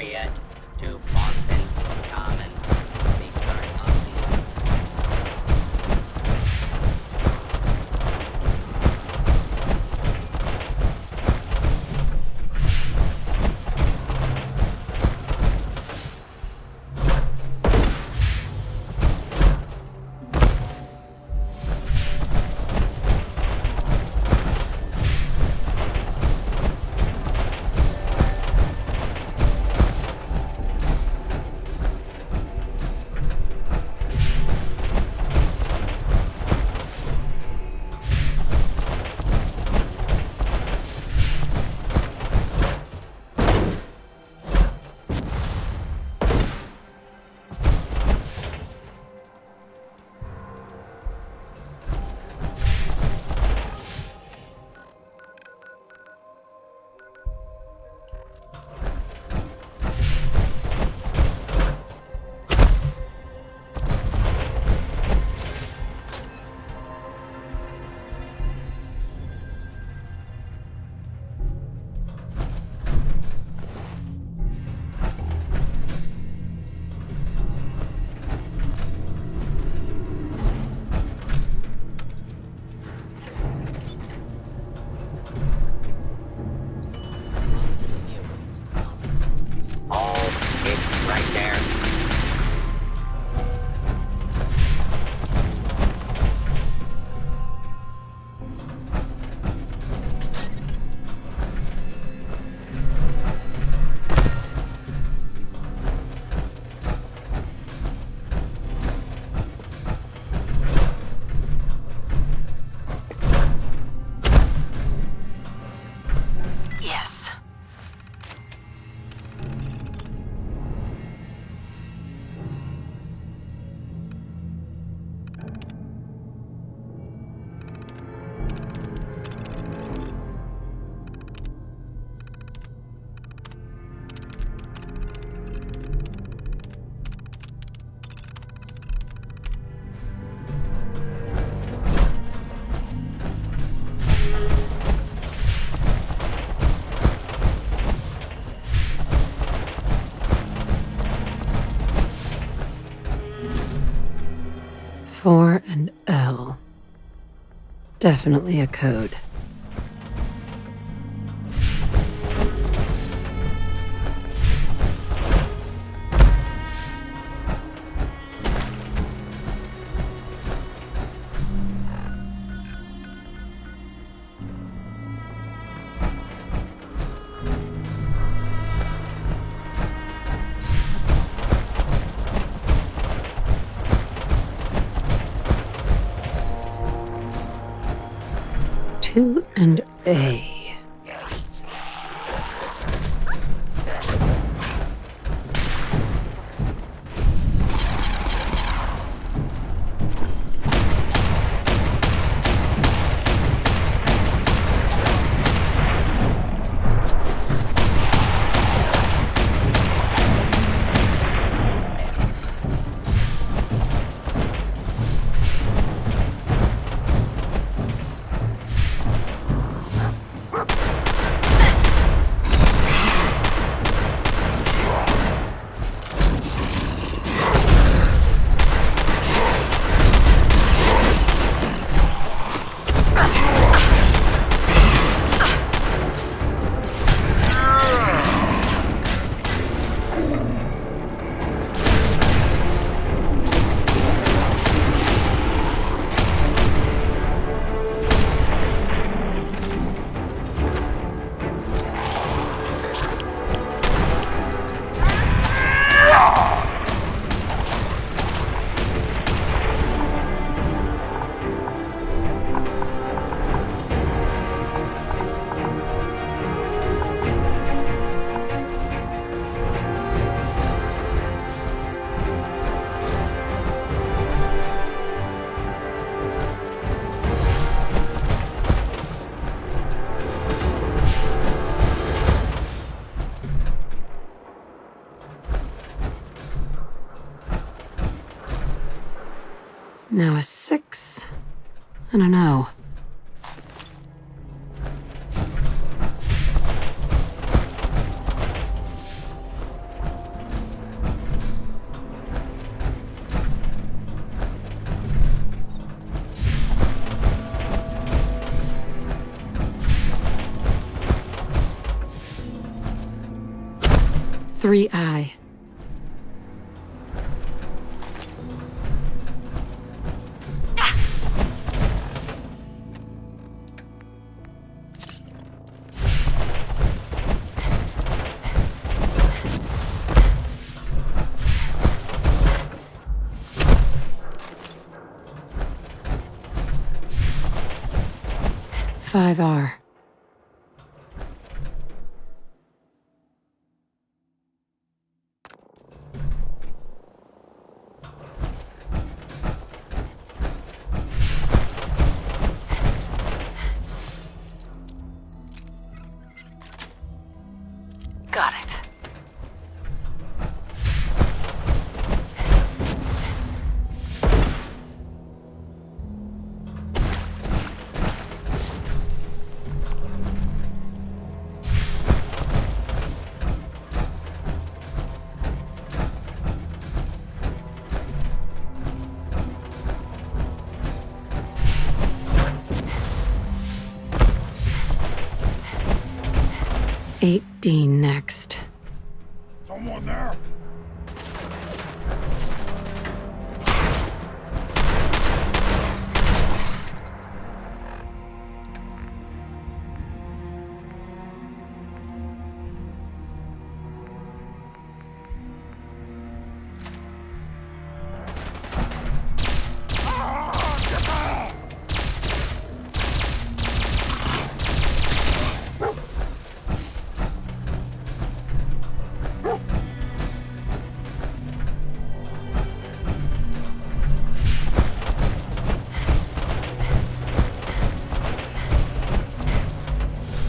yet to Boston, come and be part of Four and L. Definitely a code. Two and A. Now a 6 and an O. 3I. Five R. Got it. Eight D next. Someone there?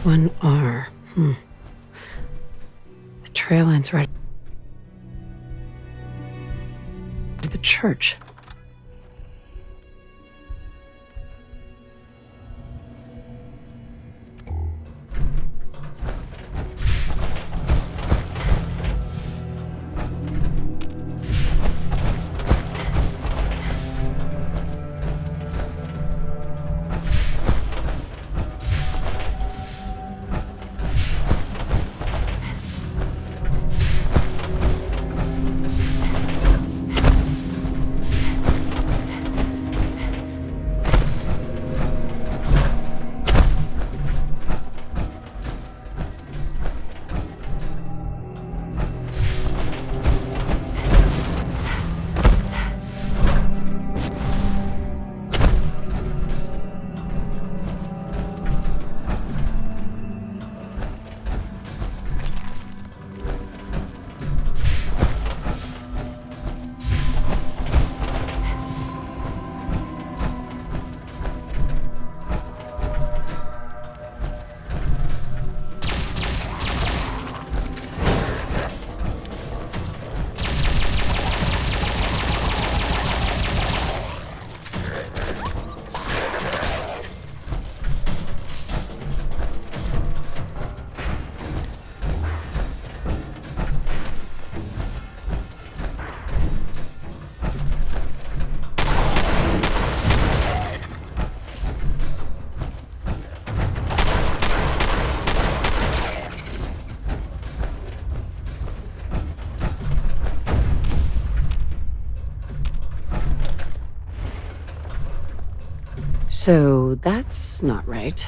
One R. The trail ends right at the church. So that's not right.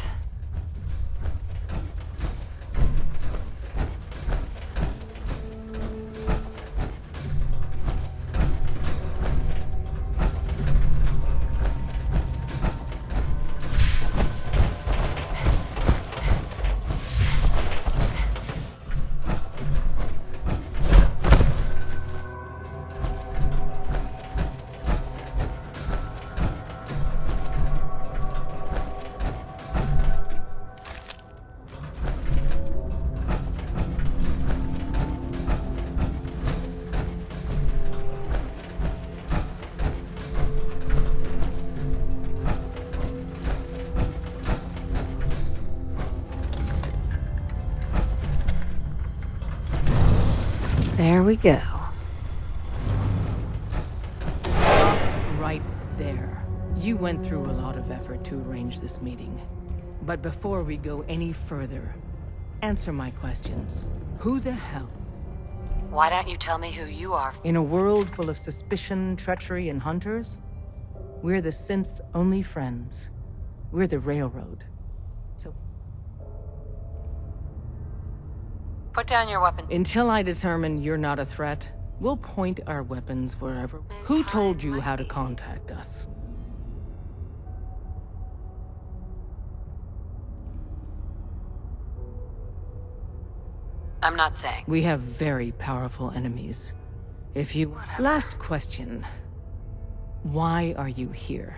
There we go. Right there. You went through a lot of effort to arrange this meeting. But before we go any further, answer my questions. Who the hell Why don't you tell me who you are? In a world full of suspicion, treachery, and hunters, we're the synth's only friends. We're the Railroad. So, Put down your weapons. until I determine you're not a threat, we'll point our weapons wherever. Who told you how to contact us? I'm not saying. We have very powerful enemies. If you... Last question. Why are you here?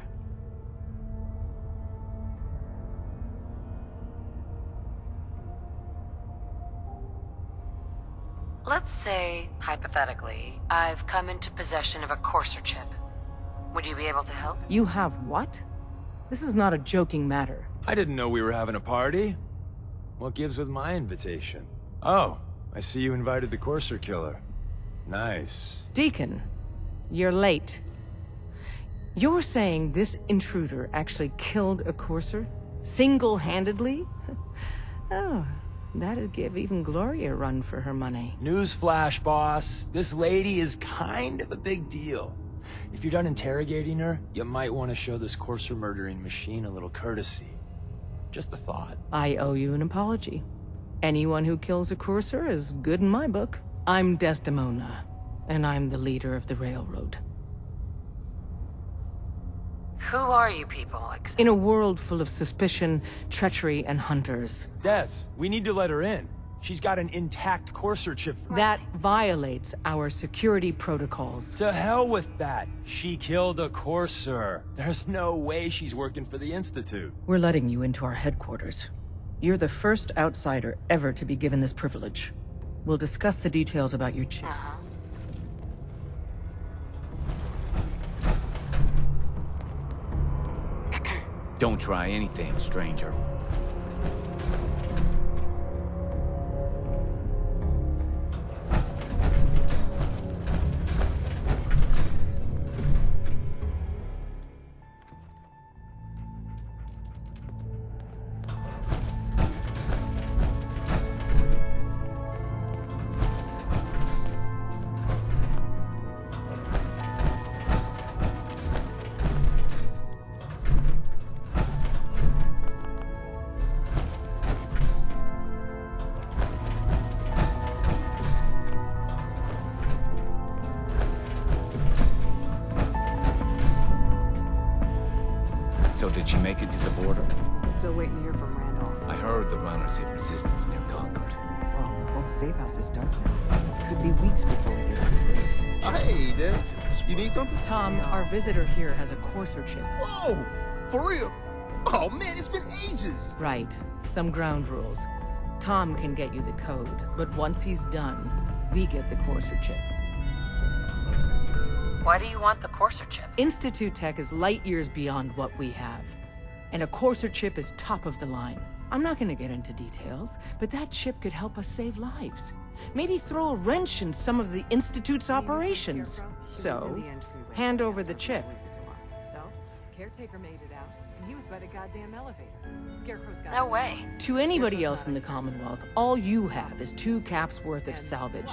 Let's say, hypothetically, I've come into possession of a Courser chip. Would you be able to help? You have what? This is not a joking matter. I didn't know we were having a party. What gives with my invitation? Oh, I see you invited the Courser killer. Nice. Deacon, you're late. You're saying this intruder actually killed a Courser? Single-handedly? Oh, that'd give even Gloria a run for her money. Newsflash, boss. This lady is kind of a big deal. If you're done interrogating her, you might want to show this Courser murdering machine a little courtesy. Just a thought. I owe you an apology. Anyone who kills a Courser is good in my book. I'm Desdemona, and I'm the leader of the Railroad. Who are you people? In a world full of suspicion, treachery, and hunters, Des, we need to let her in. She's got an intact Courser chip. that violates our security protocols. To hell with that. She killed a Courser. There's no way she's working for the Institute. We're letting you into our headquarters. You're the first outsider ever to be given this privilege. We'll discuss the details about your chip. Don't try anything, stranger. So did she make it to the border? Still waiting to hear from Randolph. I heard the runners hit resistance near Concord. Well, the whole safe house is dark now. Could be weeks before we get to the Hey, Dad. You need something? Tom, our visitor here has a Courser chip. Whoa! For real? Oh, man, it's been ages. Right. Some ground rules. Tom can get you the code, but once he's done, we get the Courser chip. Why do you want the Courser chip? Institute tech is light years beyond what we have. And a Courser chip is top of the line. I'm not gonna get into details, but that chip could help us save lives. Maybe throw a wrench in some of the Institute's operations. So, hand over the chip. So, caretaker made it out, and he was by the goddamn elevator. Scarecrow's got No way. To anybody else in the Commonwealth, all you have is 2 caps worth of salvage.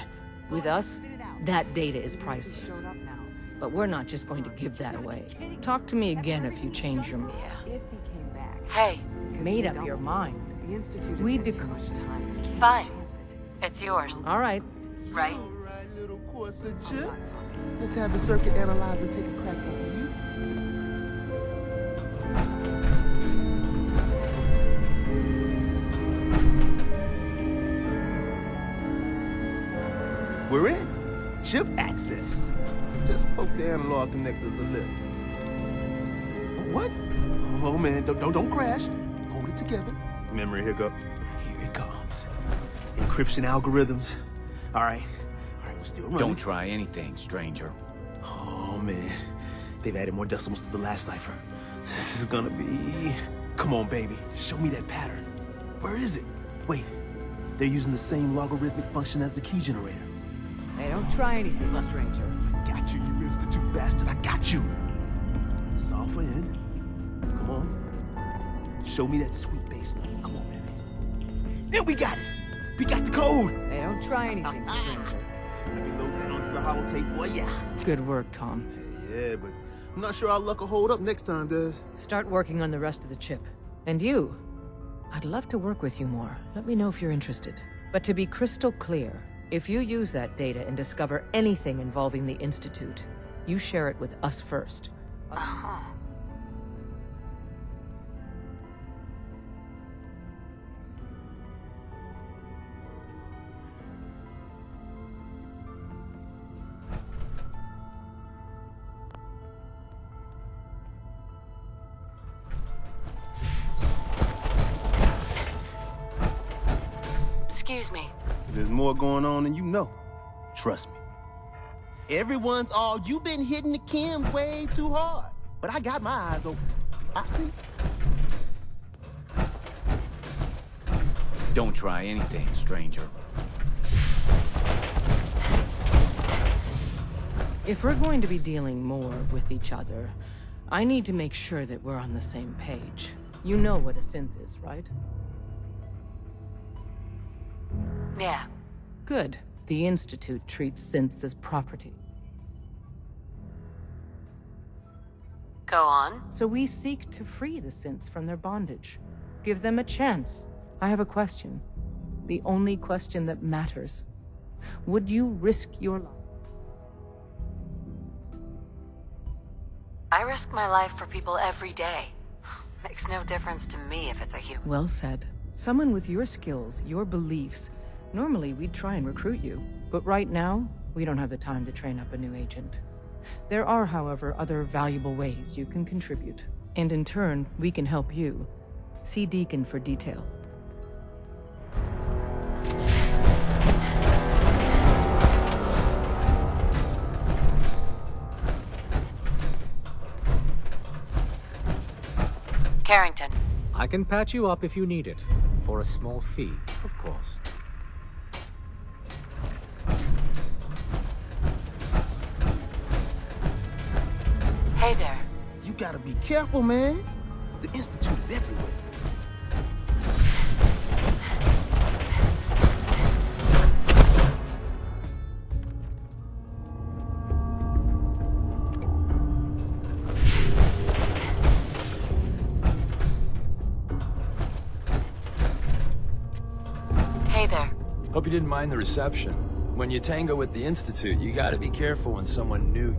With us, that data is priceless. showed up now. But we're not just going to give that away. Talk to me again if you change your mind. If he came back, Hey, it could Made be up double. your mind. The Institute We has had too dec- much time. We can't Fine. chance it. it's yours, All right. right? All right, little Courser I'm chip. not talking. Let's have the circuit analyzer take a crack at you. We're in. Chip accessed. Just poke the analog connectors a little. What? Oh man, don't crash. Hold it together. Memory hiccup. Here it comes. Encryption algorithms. All right, we're still running. Don't try anything, stranger. Oh man, they've added more decimals to the last cipher. This is gonna be... Come on, baby, show me that pattern. Where is it? Wait, they're using the same logarithmic function as the key generator. Hey, don't try anything, stranger. Got you, you institute bastard, I got you. Software in. Come on. Show me that sweet bass note. Come on, baby. There we got it. We got the code. Hey, don't try anything, stranger. Let me load that onto the holotape for ya. Good work, Tom. Yeah, but I'm not sure our luck will hold up next time, Des. Start working on the rest of the chip. And you? I'd love to work with you more. Let me know if you're interested. But to be crystal clear, if you use that data and discover anything involving the Institute, you share it with us first. Uh-huh. Excuse me. There's more going on than you know. Trust me. Everyone's all, you've been hitting the chems way too hard. But I got my eyes open. I see. Don't try anything, stranger. If we're going to be dealing more with each other, I need to make sure that we're on the same page. You know what a synth is, right? Yeah. Good. The Institute treats synths as property. Go on. So we seek to free the synths from their bondage. Give them a chance. I have a question. The only question that matters. Would you risk your life? I risk my life for people every day. Makes no difference to me if it's a human. Well said. Someone with your skills, your beliefs. Normally, we'd try and recruit you. But right now, we don't have the time to train up a new agent. There are, however, other valuable ways you can contribute. And in turn, we can help you. See Deacon for details. Carrington. I can patch you up if you need it. For a small fee, of course. Hey there. You gotta be careful, man. The Institute is everywhere. Hey there. Hope you didn't mind the reception. When you tango with the Institute, you gotta be careful when someone new.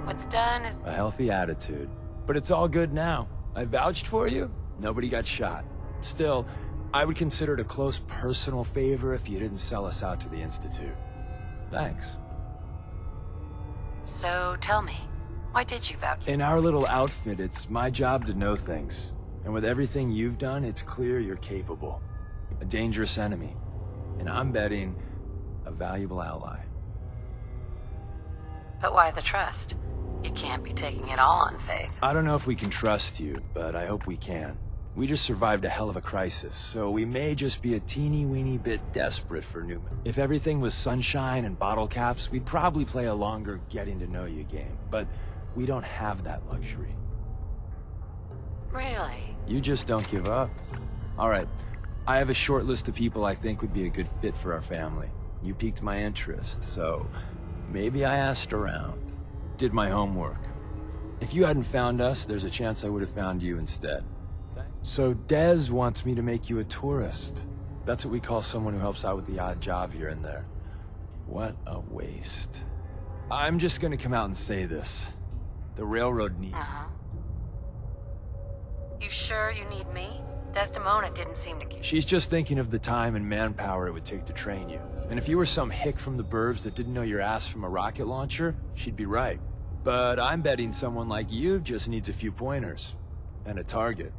What's done is... A healthy attitude. But it's all good now. I vouched for you. Nobody got shot. Still, I would consider it a close personal favor if you didn't sell us out to the Institute. Thanks. So tell me, why did you vouch? In our little outfit, it's my job to know things. And with everything you've done, it's clear you're capable. A dangerous enemy. And I'm betting a valuable ally. But why the trust? You can't be taking it all on faith. I don't know if we can trust you, but I hope we can. We just survived a hell of a crisis, so we may just be a teeny-weeny bit desperate for Newman. If everything was sunshine and bottle caps, we'd probably play a longer getting-to-know-you game. But we don't have that luxury. Really? You just don't give up. All right, I have a short list of people I think would be a good fit for our family. You piqued my interest, so maybe I asked around. Did my homework. If you hadn't found us, there's a chance I would have found you instead. So Dez wants me to make you a tourist. That's what we call someone who helps out with the odd job here and there. What a waste. I'm just gonna come out and say this. The railroad needs... Uh-huh. You sure you need me? Desdemona didn't seem to... She's just thinking of the time and manpower it would take to train you. And if you were some hick from the burbs that didn't know your ass from a rocket launcher, she'd be right. But I'm betting someone like you just needs a few pointers. And a target.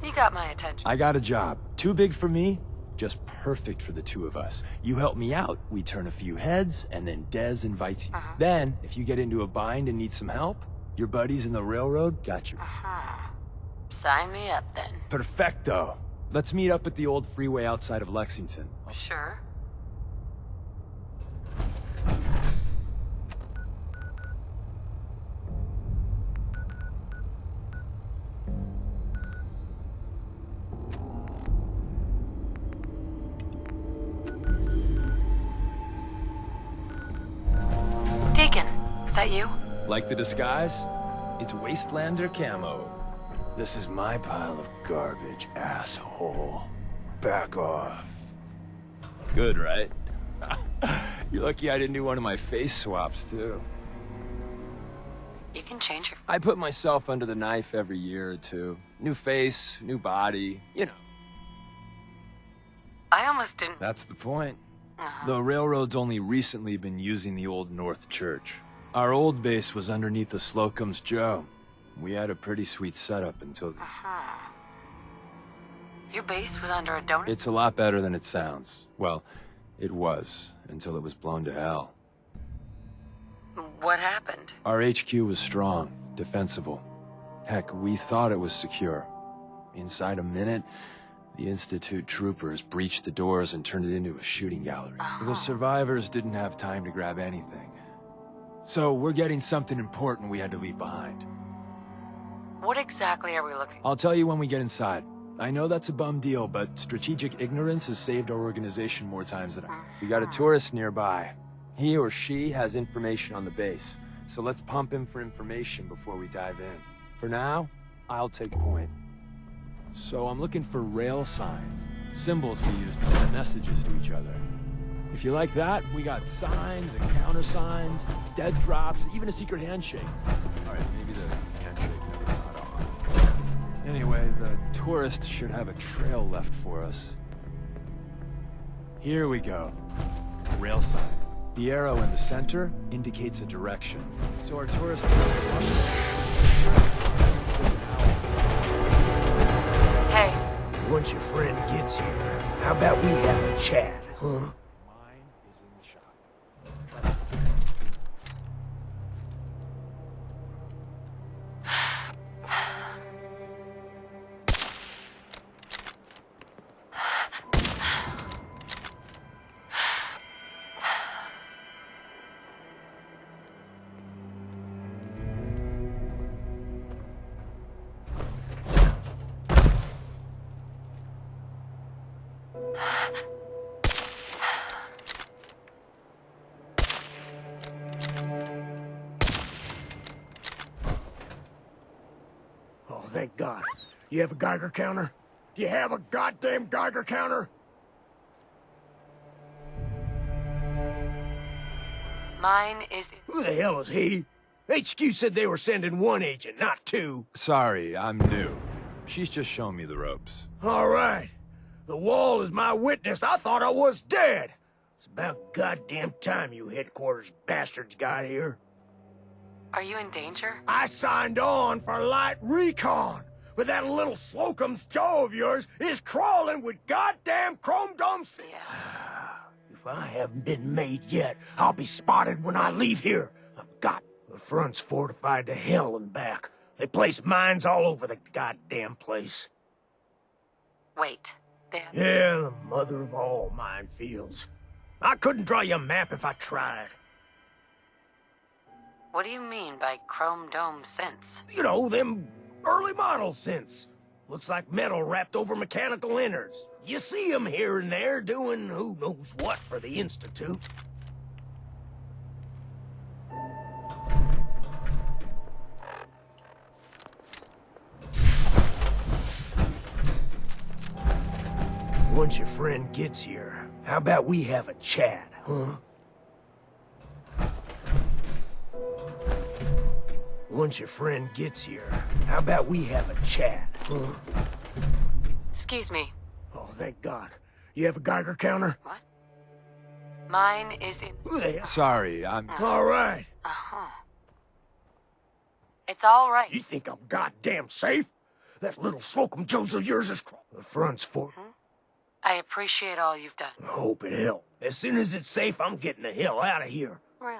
You got my attention. I got a job. Too big for me, just perfect for the two of us. You help me out, we turn a few heads, and then Dez invites you. Uh-huh. Then, if you get into a bind and need some help, your buddies in the railroad got you. Uh-huh. Sign me up, then. Perfecto. Let's meet up at the old freeway outside of Lexington. Sure. That you? Like the disguise? It's Wastelander camo. This is my pile of garbage, asshole. Back off. Good, right? You're lucky I didn't do one of my face swaps, too. You can change your... I put myself under the knife every year or two. New face, new body, you know. I almost didn't... That's the point. The railroad's only recently been using the old North Church. Our old base was underneath the Slocum's Joe. We had a pretty sweet setup until... Your base was under a donut? It's a lot better than it sounds. Well, it was, until it was blown to hell. What happened? Our HQ was strong, defensible. Heck, we thought it was secure. Inside a minute, the Institute troopers breached the doors and turned it into a shooting gallery. The survivors didn't have time to grab anything. So we're getting something important we had to leave behind. What exactly are we looking... I'll tell you when we get inside. I know that's a bum deal, but strategic ignorance has saved our organization more times than We got a tourist nearby. He or she has information on the base, so let's pump him for information before we dive in. For now, I'll take point. So I'm looking for rail signs, symbols we use to send messages to each other. If you like that, we got signs and countersigns, dead drops, even a secret handshake. All right, maybe the handshake never got on. Anyway, the tourist should have a trail left for us. Here we go. Rail sign. The arrow in the center indicates a direction. So our tourist is up to the center. Hey. Once your friend gets here, how about we have a chat, huh? Mine is in the shop. Oh, thank God. You have a Geiger counter? Do you have a goddamn Geiger counter? Mine is... Who the hell is he? HQ said they were sending one agent, not two. Sorry, I'm new. She's just showing me the ropes. All right. The wall is my witness. I thought I was dead. It's about goddamn time you headquarters bastards got here. Are you in danger? I signed on for light recon, but that little Slocum's Joe of yours is crawling with goddamn chrome domes. Yeah. If I haven't been made yet, I'll be spotted when I leave here. The front's fortified to hell and back. They place mines all over the goddamn place. Wait. Yeah, the mother of all minefields. I couldn't draw you a map if I tried. What do you mean by chrome dome synths? You know, them early model synths. Looks like metal wrapped over mechanical innards. You see them here and there doing who knows what for the Institute. Once your friend gets here, how about we have a chat, huh? Once your friend gets here, how about we have a chat, huh? Excuse me. Oh, thank God. You have a Geiger counter? What? Mine is in... Who the hell? Sorry, I'm... All right. Uh-huh. It's all right. You think I'm goddamn safe? That little Slocum Joe's of yours is... The front's for... I appreciate all you've done. I hope it helped. As soon as it's safe, I'm getting the hell out of here. Really?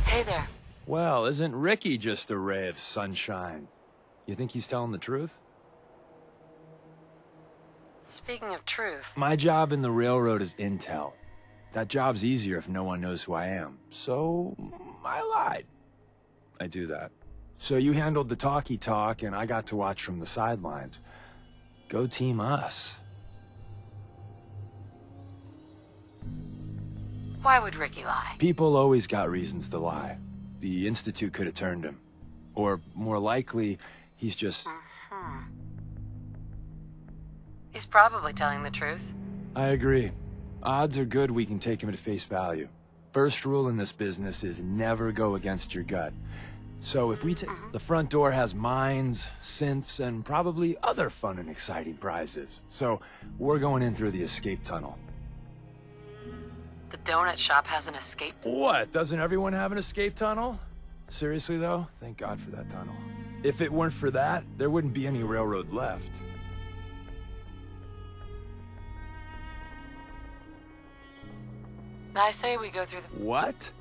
Hey there. Well, isn't Ricky just a ray of sunshine? You think he's telling the truth? Speaking of truth... My job in the railroad is intel. That job's easier if no one knows who I am. So, I lied. I do that. So you handled the talkie talk, and I got to watch from the sidelines. Go team us. Why would Ricky lie? People always got reasons to lie. The Institute could have turned him. Or, more likely, he's just... He's probably telling the truth. I agree. Odds are good we can take him at face value. First rule in this business is never go against your gut. So if we take... The front door has mines, synths, and probably other fun and exciting prizes. So we're going in through the escape tunnel. The donut shop has an escape. What? Doesn't everyone have an escape tunnel? Seriously, though? Thank God for that tunnel. If it weren't for that, there wouldn't be any railroad left. I say we go through the... What?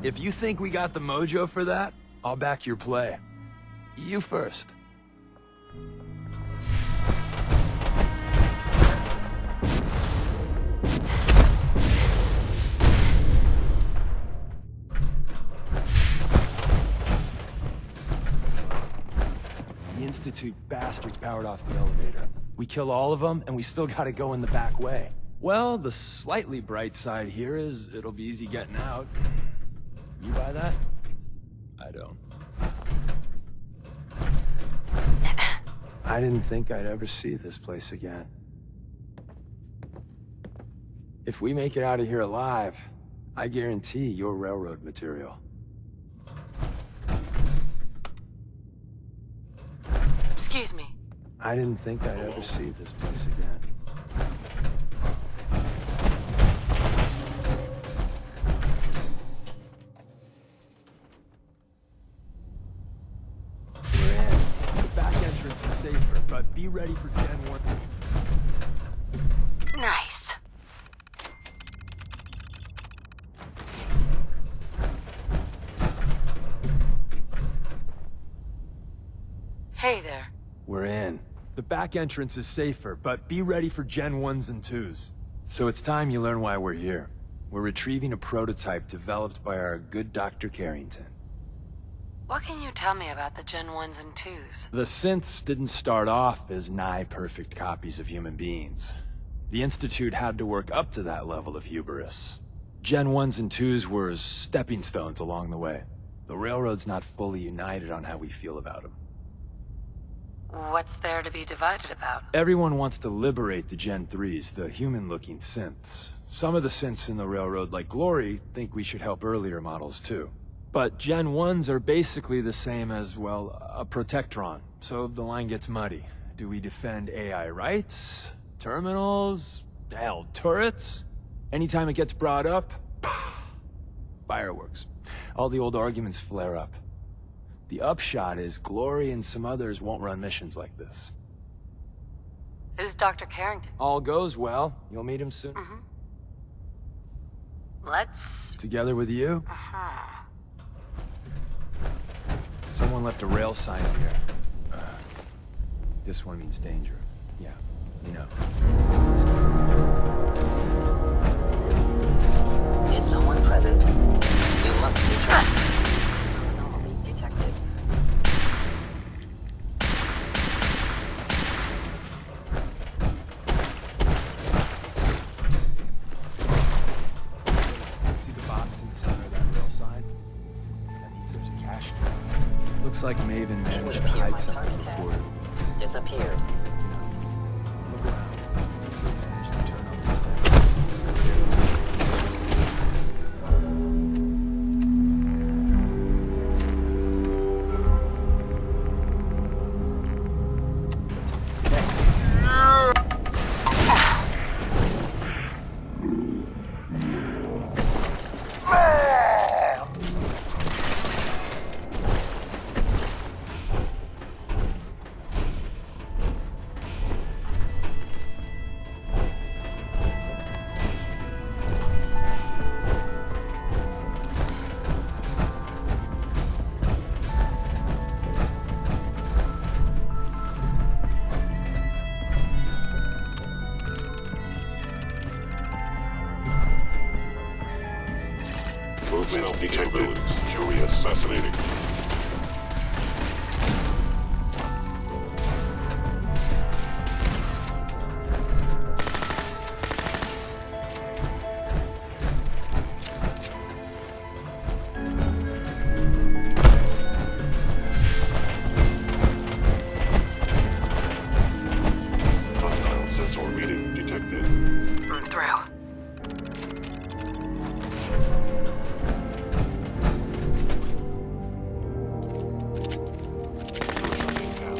If you think we got the mojo for that, I'll back your play. You first. The Institute bastards powered off the elevator. We kill all of them, and we still gotta go in the back way. Well, the slightly bright side here is it'll be easy getting out. You buy that? I don't. I didn't think I'd ever see this place again. If we make it out of here alive, I guarantee you're railroad material. Excuse me. I didn't think I'd ever see this place again. We're in. The back entrance is safer, but be ready for Gen 1. Nice. Hey there. We're in. The back entrance is safer, but be ready for Gen 1s and 2s. So it's time you learn why we're here. We're retrieving a prototype developed by our good Dr. Carrington. What can you tell me about the Gen 1s and 2s? The synths didn't start off as nigh-perfect copies of human beings. The Institute had to work up to that level of hubris. Gen 1s and 2s were stepping stones along the way. The Railroad's not fully united on how we feel about them. What's there to be divided about? Everyone wants to liberate the Gen 3s, the human-looking synths. Some of the synths in the Railroad, like Glory, think we should help earlier models too. But Gen 1s are basically the same as, well, a Protectron, so the line gets muddy. Do we defend AI rights? Terminals? Hell, turrets? Anytime it gets brought up, fireworks. All the old arguments flare up. The upshot is Glory and some others won't run missions like this. Who's Dr. Carrington? All goes well. You'll meet him soon. Let's... Together with you? Someone left a rail sign here. This one means danger. Yeah, you know. Is someone present? You must be trapped. Anomaly detected. See the box in the center of that rail sign? That means there's a cache drawer. Looks like Maven It would managed to appear my hide something target before. has disappeared. Look around. Think we managed to turn on the Movement detected. Curious, fascinating. detected. I'm through.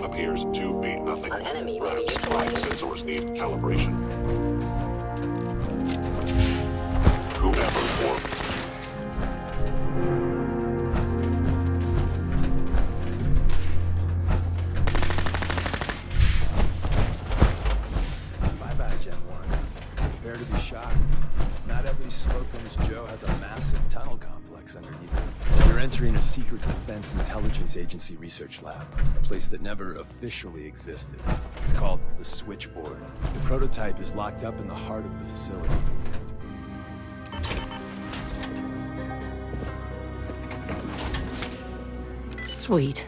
Appears to be nothing. An enemy may be Perhaps utilized. sensors need calibration. Whoever or Bye-bye, Gen 1s. Prepare to be shocked. Not every Slocum's Joe has a massive tunnel complex underneath it. You're entering a secret defense intelligence agency research lab, a place that never officially existed. It's called the Switchboard. The prototype is locked up in the heart of the facility. Sweet.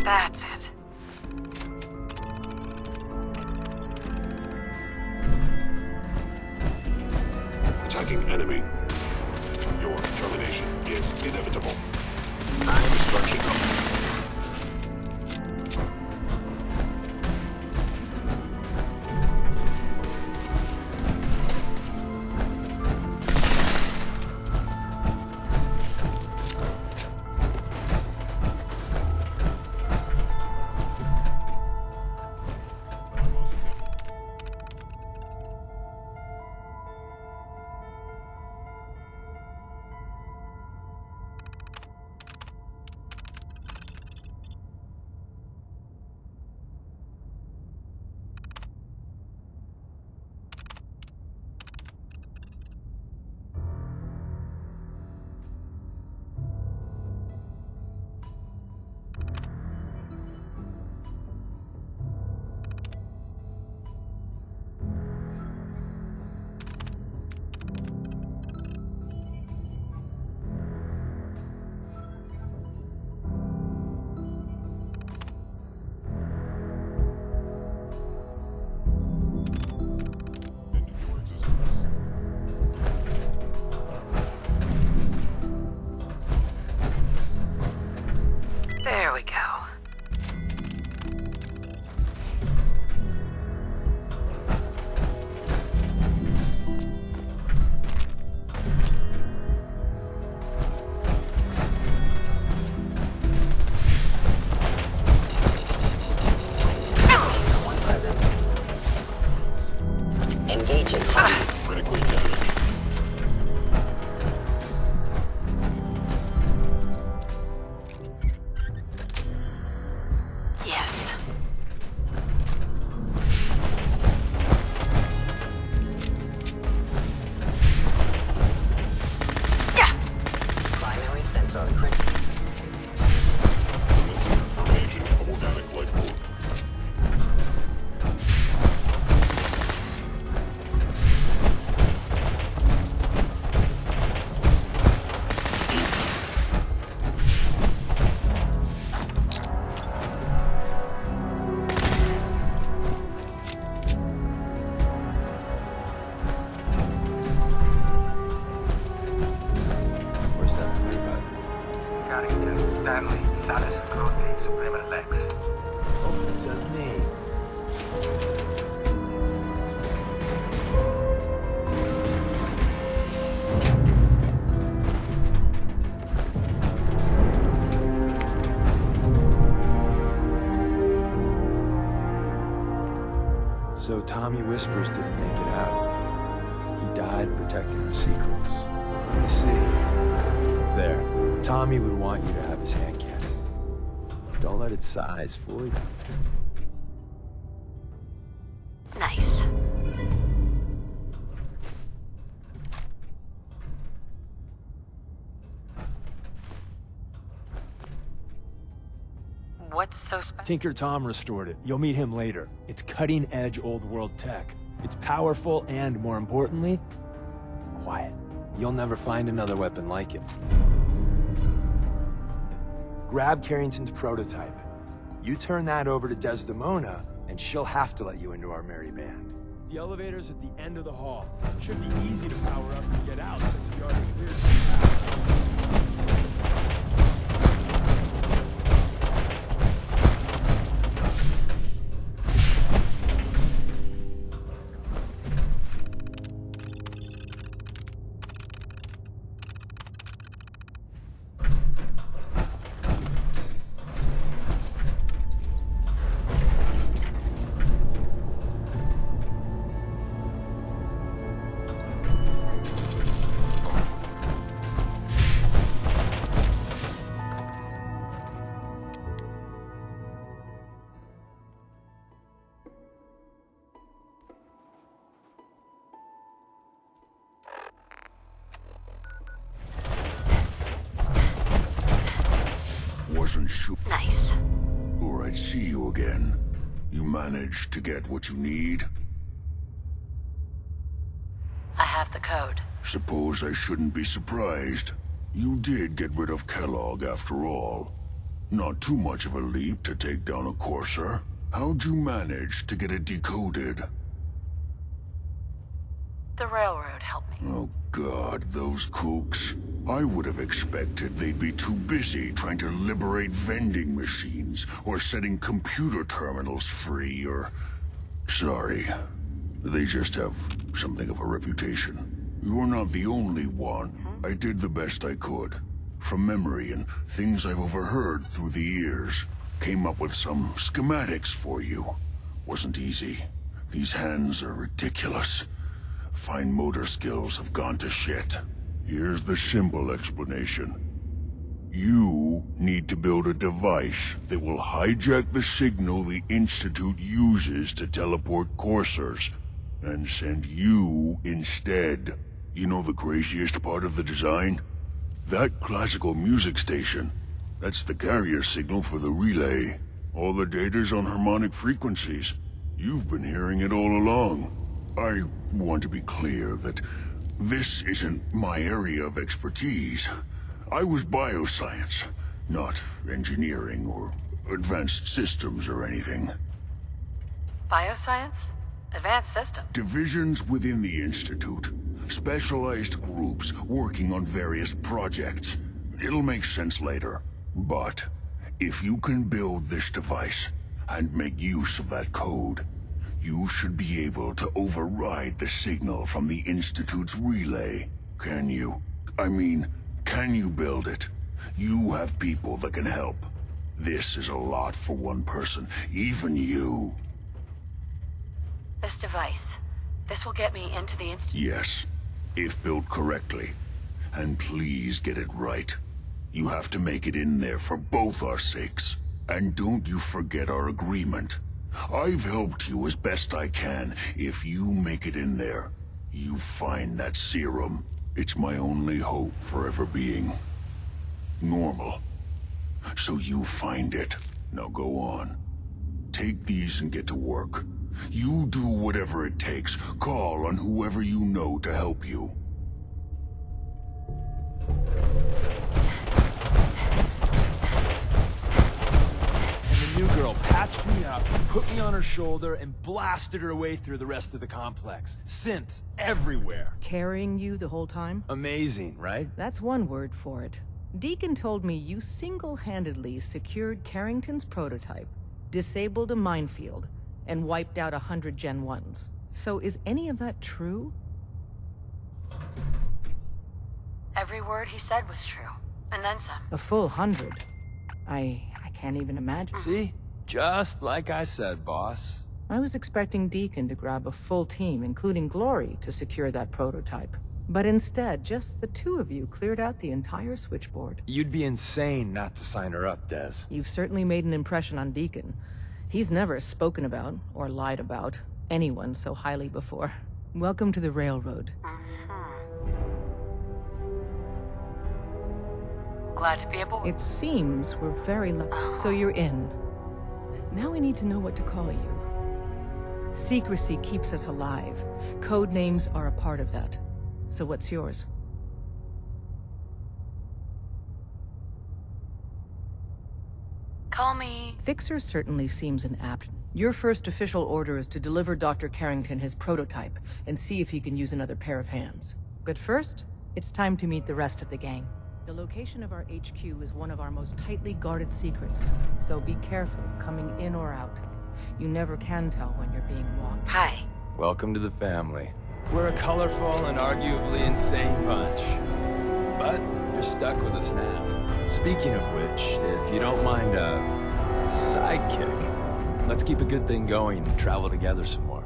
That's it. attacking enemy. Your termination is inevitable. I'm Destruction. There we go. someone present. Engaging. Critically damaged. Yes. Yeah. Primary sensor critical. Formation of organic life form. Where's that play button? Carrington, Stanley, Salas, Grote, Suprema Lex. Oh, it says me. So Tommy Whispers didn't make it out. He died protecting our secrets. Let me see. There. Tommy would want you to have his hand cannon. Don't let its size fool you. Nice. What's so special? Tinker Tom restored it. You'll meet him later. It's cutting-edge old-world tech. It's powerful and, more importantly, quiet. You'll never find another weapon like it. Grab Carrington's prototype. You turn that over to Desdemona, and she'll have to let you into our merry band. The elevator's at the end of the hall. Should be easy to power up and get out since you already cleared the path. Wasn't sure. Nice. Or I'd see you again. You managed to get what you need? I have the code. Suppose I shouldn't be surprised. You did get rid of Kellogg after all. Not too much of a leap to take down a courser. How'd you manage to get it decoded? The railroad helped me. Oh God, those kooks. I would have expected they'd be too busy trying to liberate vending machines or setting computer terminals free or... Sorry. They just have something of a reputation. You're not the only one. I did the best I could. From memory and things I've overheard through the years. Came up with some schematics for you. Wasn't easy. These hands are ridiculous. Fine motor skills have gone to shit. Here's the simple explanation. You need to build a device that will hijack the signal the Institute uses to teleport coursers, and send you instead. You know the craziest part of the design? That classical music station. That's the carrier signal for the relay. All the data's on harmonic frequencies. You've been hearing it all along. I want to be clear that this isn't my area of expertise. I was bioscience, not engineering or advanced systems or anything. Bioscience? Advanced system? Divisions within the Institute. Specialized groups working on various projects. It'll make sense later. But if you can build this device and make use of that code, you should be able to override the signal from the Institute's relay. Can you? I mean, can you build it? You have people that can help. This is a lot for one person, even you. This device. This will get me into the Institute. Yes, if built correctly. And please get it right. You have to make it in there for both our sakes. And don't you forget our agreement. I've helped you as best I can. If you make it in there, you find that serum. It's my only hope for ever being normal. So you find it. Now go on. Take these and get to work. You do whatever it takes. Call on whoever you know to help you. New girl patched me up, put me on her shoulder, and blasted her way through the rest of the complex. Synths everywhere. Carrying you the whole time? Amazing, right? That's one word for it. Deacon told me you single-handedly secured Carrington's prototype, disabled a minefield, and wiped out 100 Gen 1s. So is any of that true? Every word he said was true. And then some. A full 100. I can't even imagine. See? Just like I said, boss. I was expecting Deacon to grab a full team, including Glory, to secure that prototype. But instead, just the two of you cleared out the entire switchboard. You'd be insane not to sign her up, Des. You've certainly made an impression on Deacon. He's never spoken about, or lied about, anyone so highly before. Welcome to the Railroad. Glad to be aboard. It seems we're very lucky. So you're in. Now we need to know what to call you. Secrecy keeps us alive. Code names are a part of that. So what's yours? call me... Fixer certainly seems an apt... Your first official order is to deliver Dr. Carrington his prototype and see if he can use another pair of hands. But first, it's time to meet the rest of the gang. The location of our HQ is one of our most tightly guarded secrets, so be careful coming in or out. You never can tell when you're being watched. Hi. Welcome to the family. We're a colorful and arguably insane bunch. But you're stuck with us now. Speaking of which, if you don't mind a sidekick, let's keep a good thing going and travel together some more.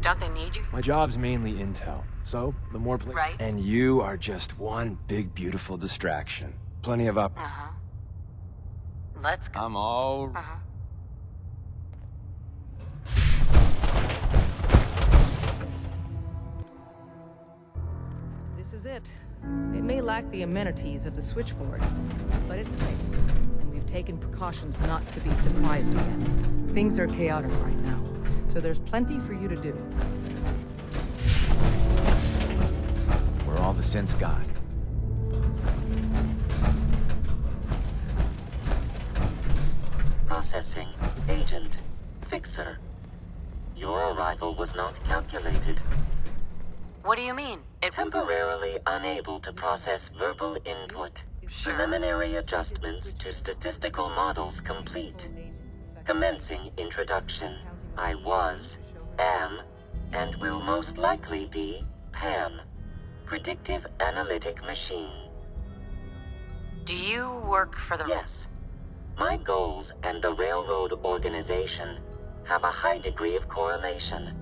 Don't they need you? My job's mainly intel, so the more Right. And you are just one big, beautiful distraction. Plenty of up. Uh-huh. Let's go. I'm all... Uh-huh. This is it. It may lack the amenities of the switchboard, but it's safe. And we've taken precautions not to be surprised again. Things are chaotic right now, so there's plenty for you to do. We're all the sense got. Processing. Agent. Fixer. Your arrival was not calculated. What do you mean? Temporarily unable to process verbal input. Preliminary adjustments to statistical models complete. Commencing introduction. I was, am, and will most likely be Pam. Predictive Analytic Machine. Do you work for the... Yes. My goals and the Railroad Organization have a high degree of correlation.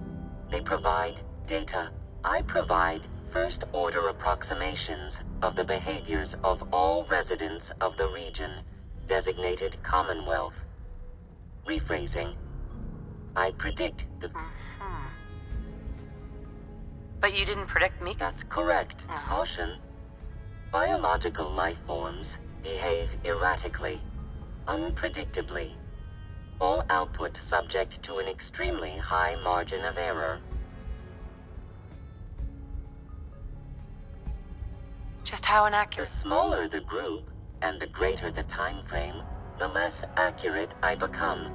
They provide data. I provide first-order approximations of the behaviors of all residents of the region, designated Commonwealth. Rephrasing. I predict the... But you didn't predict me? That's correct. Caution. Biological life forms behave erratically, unpredictably. All output subject to an extremely high margin of error. Just how inaccurate? The smaller the group, and the greater the time frame, the less accurate I become.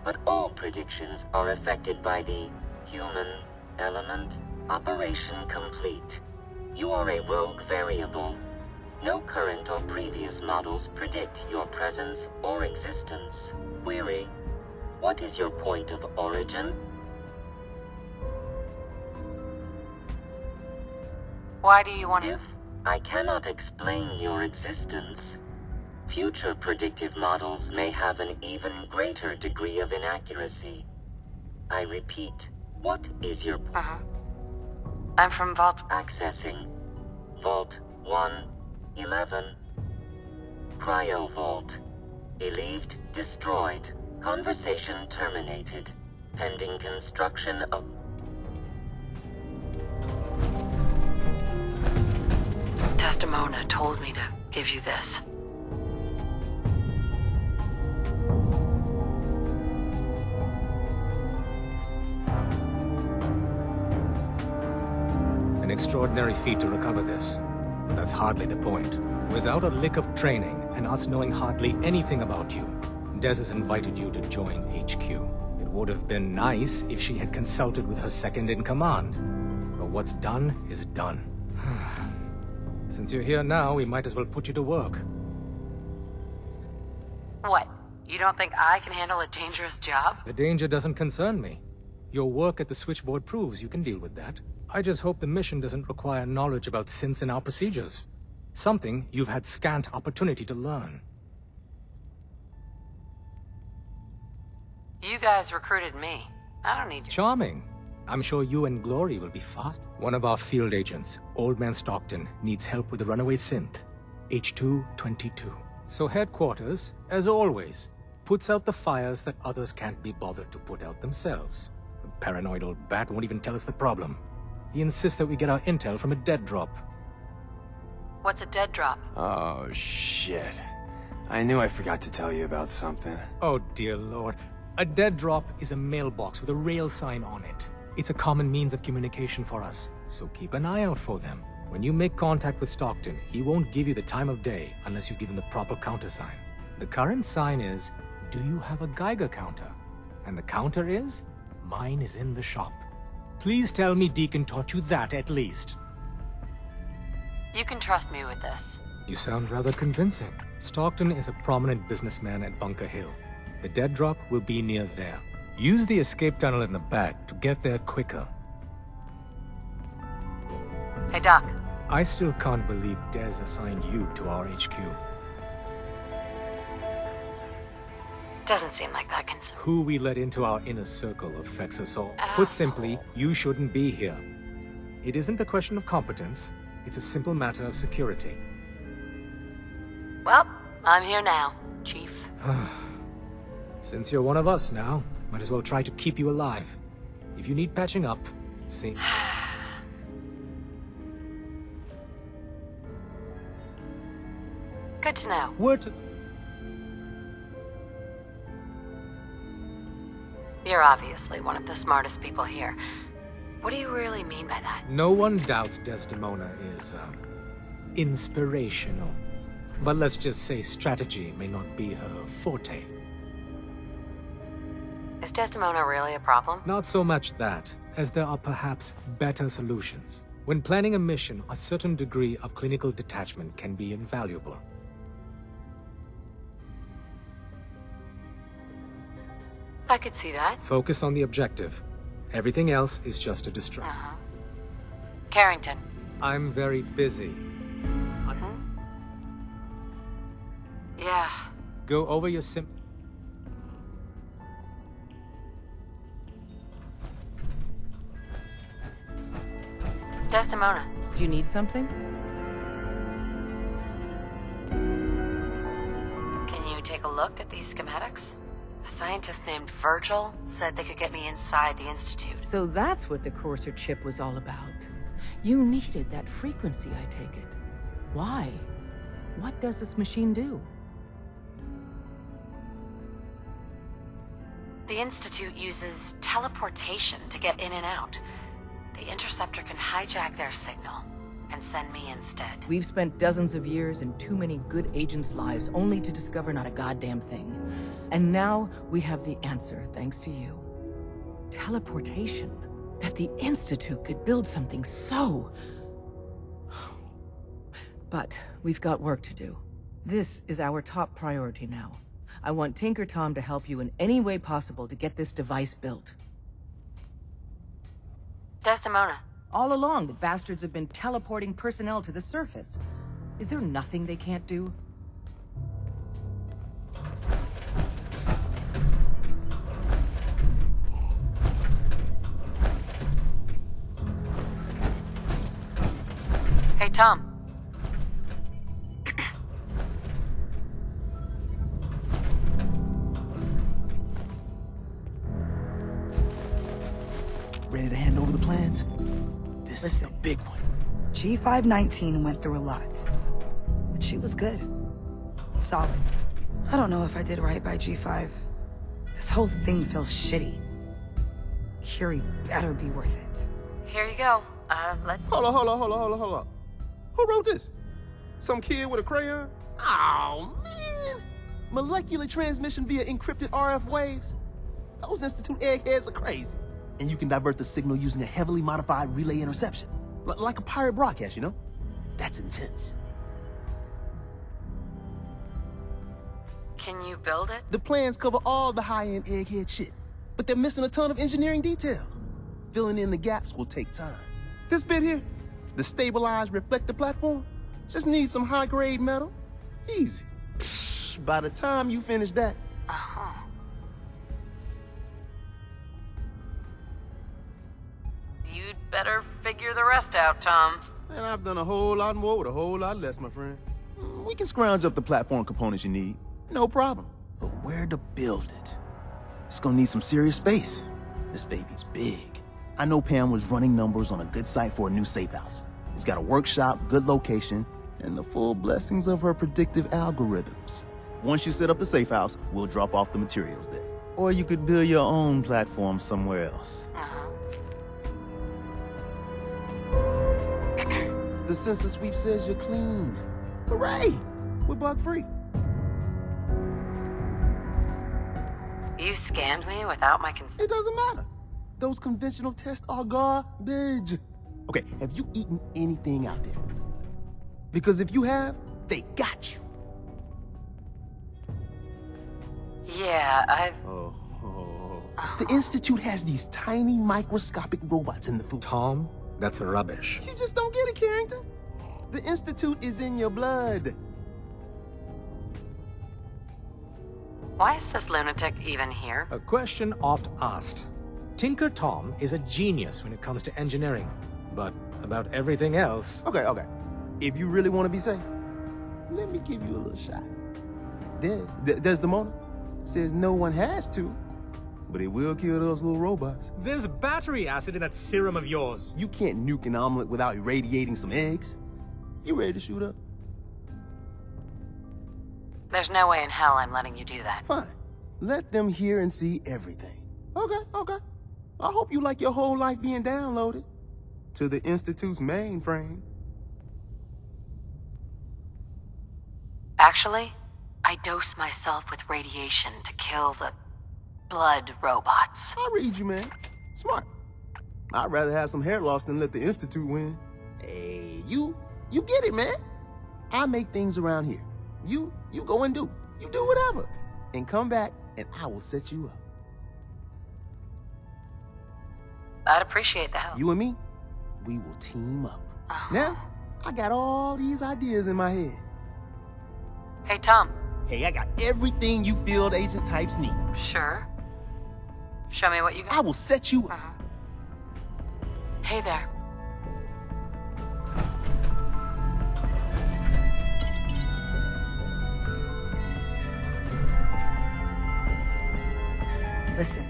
But all predictions are affected by the human element. Operation complete. You are a rogue variable. No current or previous models predict your presence or existence. Query. What is your point of origin? Why do you want to... If I cannot explain your existence, future predictive models may have an even greater degree of inaccuracy. I repeat, what is your... I'm from Vault... Accessing. Vault 111. Cryo Vault. Believed destroyed. Conversation terminated. Pending construction of... Desdemona told me to give you this. An extraordinary feat to recover this. But that's hardly the point. Without a lick of training, and us knowing hardly anything about you, Des has invited you to join HQ. It would have been nice if she had consulted with her second-in-command. But what's done is done. Since you're here now, we might as well put you to work. What? You don't think I can handle a dangerous job? The danger doesn't concern me. Your work at the switchboard proves you can deal with that. I just hope the mission doesn't require knowledge about synths and our procedures. Something you've had scant opportunity to learn. You guys recruited me. I don't need you. Charming. I'm sure you and Glory will be fast. One of our field agents, Old Man Stockton, needs help with the runaway synth. H222. So headquarters, as always, puts out the fires that others can't be bothered to put out themselves. The paranoid old bat won't even tell us the problem. He insists that we get our intel from a dead drop. What's a dead drop? Oh, shit. I knew I forgot to tell you about something. Oh, dear lord. A dead drop is a mailbox with a rail sign on it. It's a common means of communication for us, so keep an eye out for them. When you make contact with Stockton, he won't give you the time of day unless you give him the proper countersign. The current sign is, do you have a Geiger counter? And the counter is, mine is in the shop. Please tell me Deacon taught you that at least. You can trust me with this. You sound rather convincing. Stockton is a prominent businessman at Bunker Hill. The dead drop will be near there. Use the escape tunnel in the back to get there quicker. Hey, Doc. I still can't believe Des assigned you to our HQ. Doesn't seem like that concern. Who we let into our inner circle affects us all. Put simply, you shouldn't be here. It isn't a question of competence. It's a simple matter of security. Well, I'm here now, Chief. Since you're one of us now, might as well try to keep you alive. If you need patching up, see. Good to know. Word. You're obviously one of the smartest people here. What do you really mean by that? No one doubts Desdemona is, inspirational. But let's just say strategy may not be her forte. Is Desdemona really a problem? Not so much that, as there are perhaps better solutions. When planning a mission, a certain degree of clinical detachment can be invaluable. I could see that. Focus on the objective. Everything else is just a distraction. Carrington. I'm very busy. Yeah. Go over your Desdemona. Do you need something? Can you take a look at these schematics? A scientist named Virgil said they could get me inside the Institute. So that's what the Courser chip was all about. You needed that frequency, I take it. Why? What does this machine do? The Institute uses teleportation to get in and out. The Interceptor can hijack their signal and send me instead. We've spent dozens of years and too many good agents' lives only to discover not a goddamn thing. And now we have the answer, thanks to you. Teleportation. That the Institute could build something so... But we've got work to do. This is our top priority now. I want Tinker Tom to help you in any way possible to get this device built. Desdemona. All along, the bastards have been teleporting personnel to the surface. Is there nothing they can't do? Hey, Tom. Ready to hand over the plans? This is the big one. G519 went through a lot, but she was good. Solid. I don't know if I did right by G5. This whole thing feels shitty. Curie better be worth it. Here you go. Let's... Hold on. Who wrote this? Some kid with a crayon? Oh, man. Molecular transmission via encrypted RF waves? Those Institute eggheads are crazy. And you can divert the signal using a heavily modified relay interception. Like a pirate broadcast, you know? That's intense. Can you build it? The plans cover all the high-end egghead shit, but they're missing a ton of engineering details. Filling in the gaps will take time. This bit here, the stabilized reflector platform, just needs some high-grade metal. Easy. Psh, by the time you finish that... You'd better figure the rest out, Tom. Man, I've done a whole lot more with a whole lot less, my friend. We can scrounge up the platform components you need. No problem. But where to build it? It's gonna need some serious space. This baby's big. I know Pam was running numbers on a good site for a new safe house. It's got a workshop, good location, and the full blessings of her predictive algorithms. Once you set up the safe house, we'll drop off the materials there. Or you could build your own platform somewhere else. The census sweep says you're clean. Hooray! We're bug-free. You scanned me without my consent? It doesn't matter. Those conventional tests are garbage. Okay, have you eaten anything out there? Because if you have, they got you. Yeah, I've... The Institute has these tiny microscopic robots in the food. Tom, that's rubbish. You just don't get it, Carrington. The Institute is in your blood. Why is this lunatic even here? A question oft asked. Tinker Tom is a genius when it comes to engineering, but about everything else... Okay. If you really want to be safe, let me give you a little shot. Desdemona says no one has to, but it will kill those little robots. There's battery acid in that serum of yours. You can't nuke an omelet without irradiating some eggs. You ready to shoot up? There's no way in hell I'm letting you do that. Fine. Let them hear and see everything. Okay. I hope you like your whole life being downloaded to the Institute's mainframe. Actually, I dose myself with radiation to kill the blood robots. I read you, man. Smart. I'd rather have some hair loss than let the Institute win. Hey, you get it, man. I make things around here. You go and do. You do whatever. And come back, and I will set you up. I'd appreciate the help. You and me, we will team up. Now, I got all these ideas in my head. Hey, Tom. Hey, I got everything you field agent types need. Sure. Show me what you got. I will set you up. Hey there. Listen,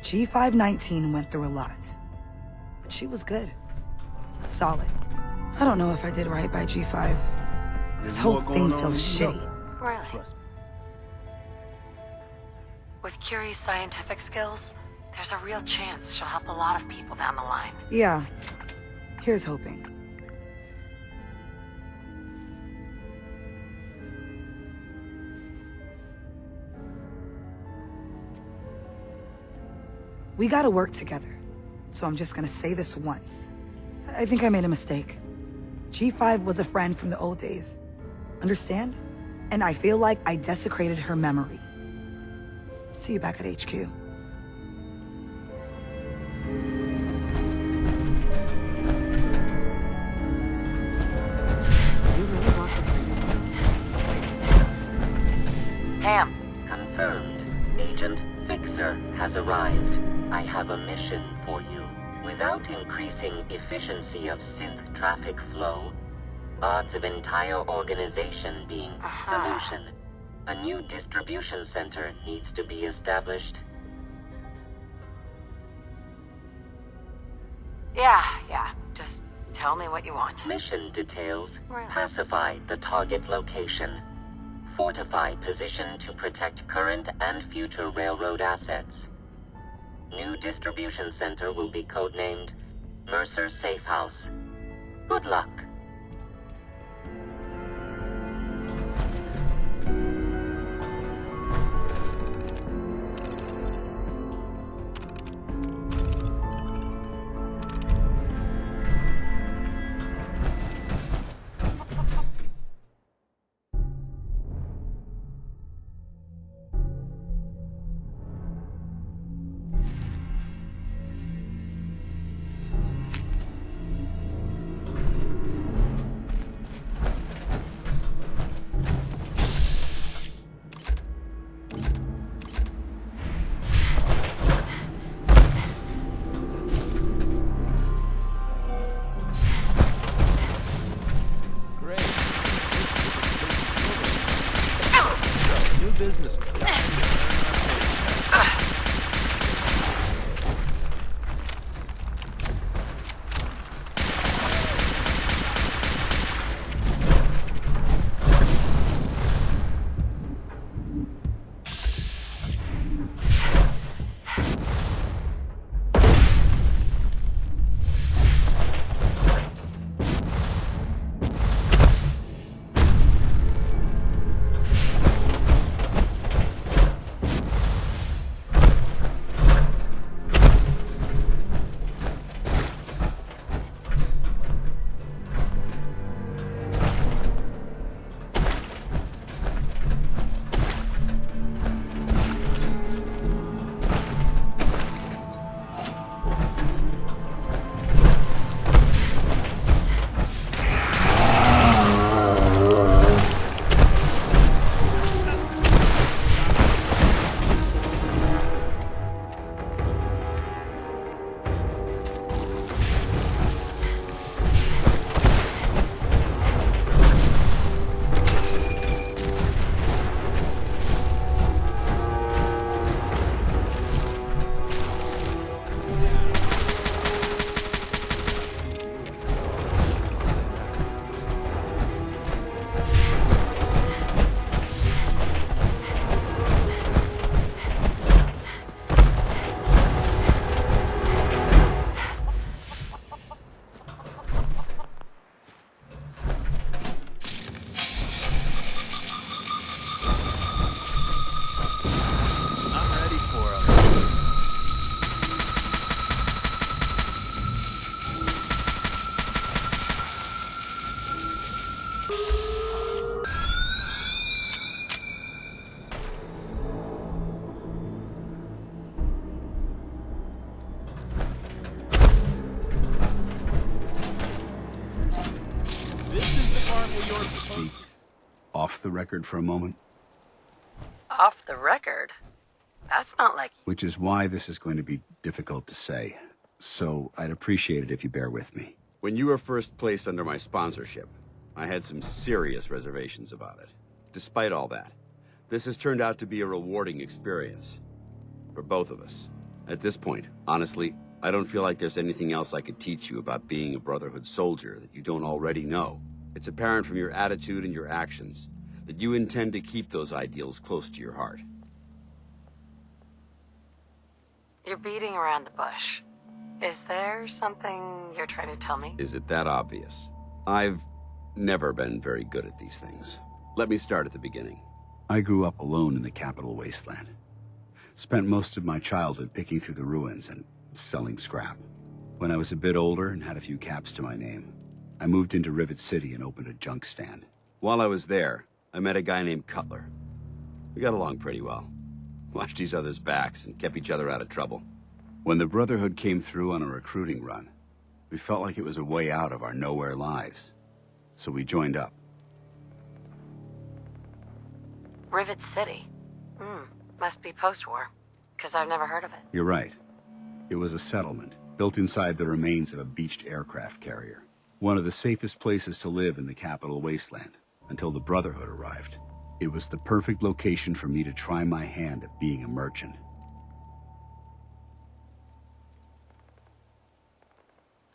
G519 went through a lot, but she was good. Solid. I don't know if I did right by G5. This whole thing feels shitty. Really? With Curie's scientific skills, there's a real chance she'll help a lot of people down the line. Yeah. Here's hoping. We gotta work together, so I'm just gonna say this once. I think I made a mistake. G5 was a friend from the old days. Understand? And I feel like I desecrated her memory. See you back at HQ. Pam. Confirmed. Agent Fixer has arrived. I have a mission for you. Without increasing efficiency of synth traffic flow, odds of entire organization being solution. A new distribution center needs to be established. Yeah. Just tell me what you want. Mission details. Pacify the target location. Fortify position to protect current and future railroad assets. New distribution center will be codenamed Mercer Safe House. Good luck. This is the part where you're supposed Speak off the record for a moment, Off the record? That's not like... which is why this is going to be difficult to say. So I'd appreciate it if you bear with me. When you were first placed under my sponsorship, I had some serious reservations about it. Despite all that, this has turned out to be a rewarding experience for both of us. At this point, honestly, I don't feel like there's anything else I could teach you about being a Brotherhood soldier that you don't already know. It's apparent from your attitude and your actions that you intend to keep those ideals close to your heart. You're beating around the bush. Is there something you're trying to tell me? Is it that obvious? I've never been very good at these things. Let me start at the beginning. I grew up alone in the capital wasteland. Spent most of my childhood picking through the ruins and selling scrap. When I was a bit older and had a few caps to my name, I moved into Rivet City and opened a junk stand. While I was there, I met a guy named Cutler. We got along pretty well. Watched each other's backs and kept each other out of trouble. When the Brotherhood came through on a recruiting run, we felt like it was a way out of our nowhere lives. So we joined up. Rivet City? Must be post-war, because I've never heard of it. You're right. It was a settlement, built inside the remains of a beached aircraft carrier. One of the safest places to live in the capital wasteland, until the Brotherhood arrived. It was the perfect location for me to try my hand at being a merchant.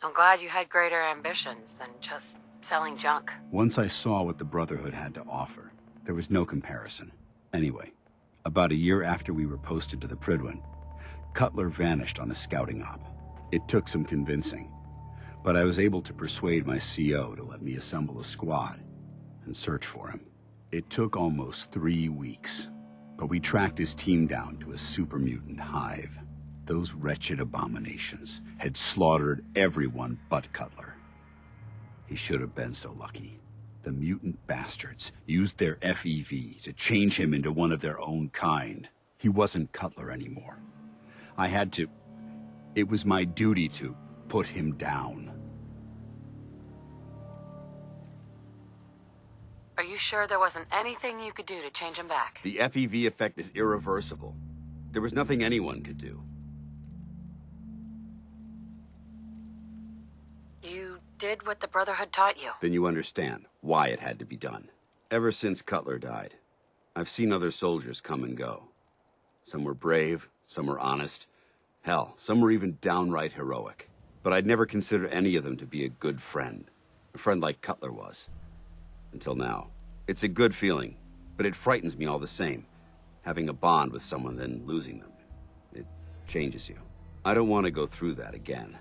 I'm glad you had greater ambitions than just selling junk. Once I saw what the Brotherhood had to offer, there was no comparison. Anyway, about a year after we were posted to the Prydwen, Cutler vanished on a scouting op. It took some convincing, but I was able to persuade my CO to let me assemble a squad and search for him. It took almost 3 weeks, but we tracked his team down to a super mutant hive. Those wretched abominations had slaughtered everyone but Cutler. He should have been so lucky. The mutant bastards used their FEV to change him into one of their own kind. He wasn't Cutler anymore. I had to... It was my duty to put him down. Are you sure there wasn't anything you could do to change him back? The FEV effect is irreversible. There was nothing anyone could do. You did what the Brotherhood taught you. Then you understand why it had to be done. Ever since Cutler died, I've seen other soldiers come and go. Some were brave, some were honest. Hell, some were even downright heroic. But I'd never considered any of them to be a good friend. A friend like Cutler was. Until now. It's a good feeling, but it frightens me all the same. Having a bond with someone, then losing them. It changes you. I don't want to go through that again.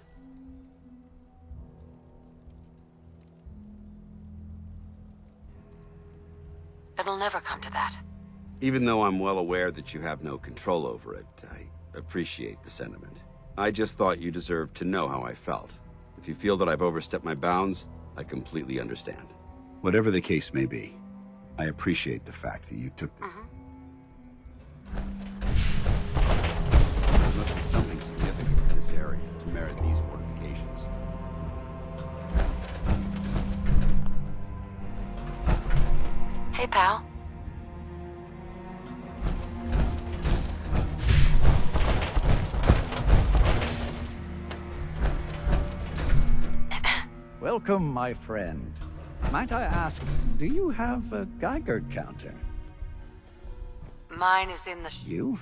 It'll never come to that. Even though I'm well aware that you have no control over it, I appreciate the sentiment. I just thought you deserved to know how I felt. If you feel that I've overstepped my bounds, I completely understand. Whatever the case may be, I appreciate the fact that you took the... There must be something significant in this area to merit these fortifications. Hey, pal. Welcome, my friend. Might I ask, do you have a Geiger counter? Mine is in the... You?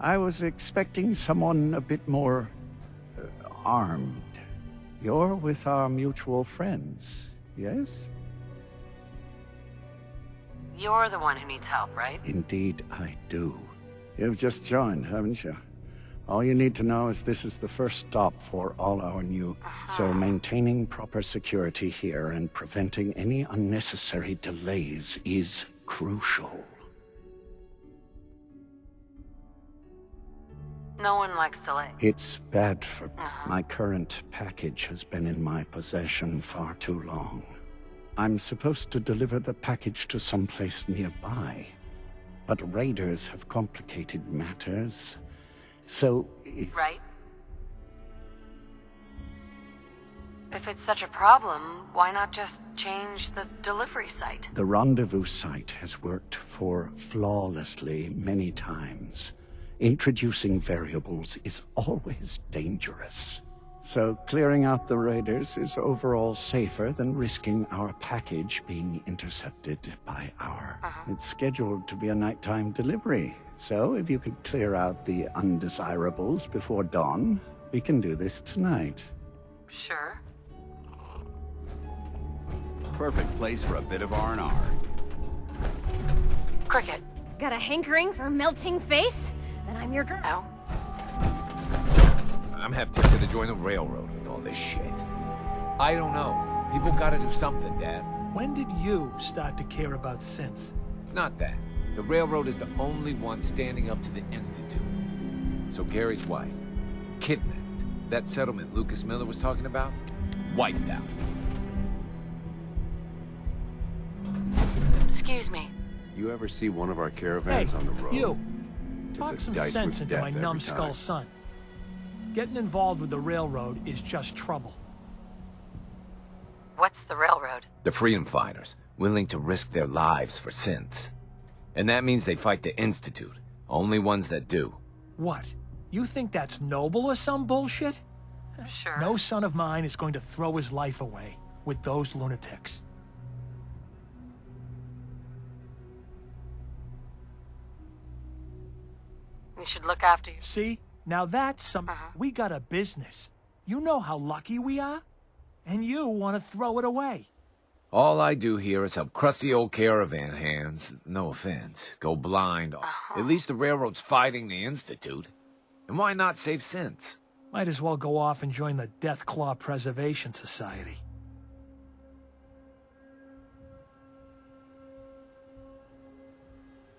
I was expecting someone a bit more... armed. You're with our mutual friends, yes? You're the one who needs help, right? Indeed, I do. You've just joined, haven't you? All you need to know is this is the first stop for all our new... So maintaining proper security here and preventing any unnecessary delays is crucial. No one likes delay. It's bad for... My current package has been in my possession far too long. I'm supposed to deliver the package to someplace nearby. But raiders have complicated matters. So... Right? If it's such a problem, why not just change the delivery site? The rendezvous site has worked flawlessly many times. Introducing variables is always dangerous. So clearing out the raiders is overall safer than risking our package being intercepted by our... It's scheduled to be a nighttime delivery. So if you could clear out the undesirables before dawn, we can do this tonight. Sure. Perfect place for a bit of R&R. Cricket. Got a hankering for melting face? Then I'm your girl. I'm half tempted to join the railroad with all this shit. I don't know. People gotta do something, Dad. When did you start to care about synths? It's not that. The railroad is the only one standing up to the Institute. So Gary's wife, kidnapped. That settlement Lucas Miller was talking about, wiped out. Excuse me. You ever see one of our caravans on the road? You! It's Talk a some dice sense with into death my every numbskull time. son. Getting involved with the railroad is just trouble. What's the railroad? The freedom fighters, willing to risk their lives for synths. And that means they fight the Institute. Only ones that do. What? You think that's noble or some bullshit? Sure. No son of mine is going to throw his life away with those lunatics. You should look after you. See? Now that's some... We got a business. You know how lucky we are? And you want to throw it away. All I do here is help crusty old caravan hands, no offense, go blind. At least the railroad's fighting the Institute. And why not save synths? Might as well go off and join the Deathclaw Preservation Society.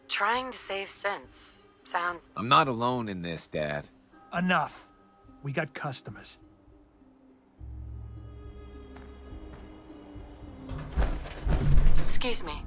Trying to save synths sounds... I'm not alone in this, Dad. Enough. We got customers. Excuse me.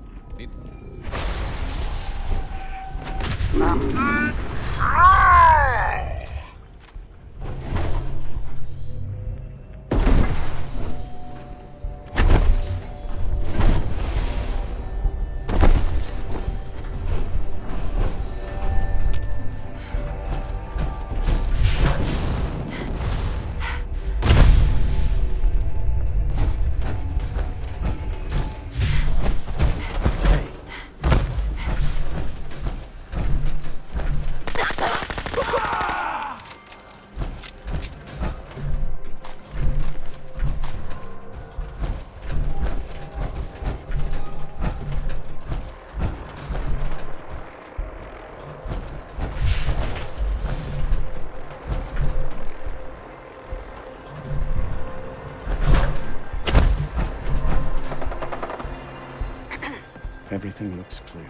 Everything looks clear.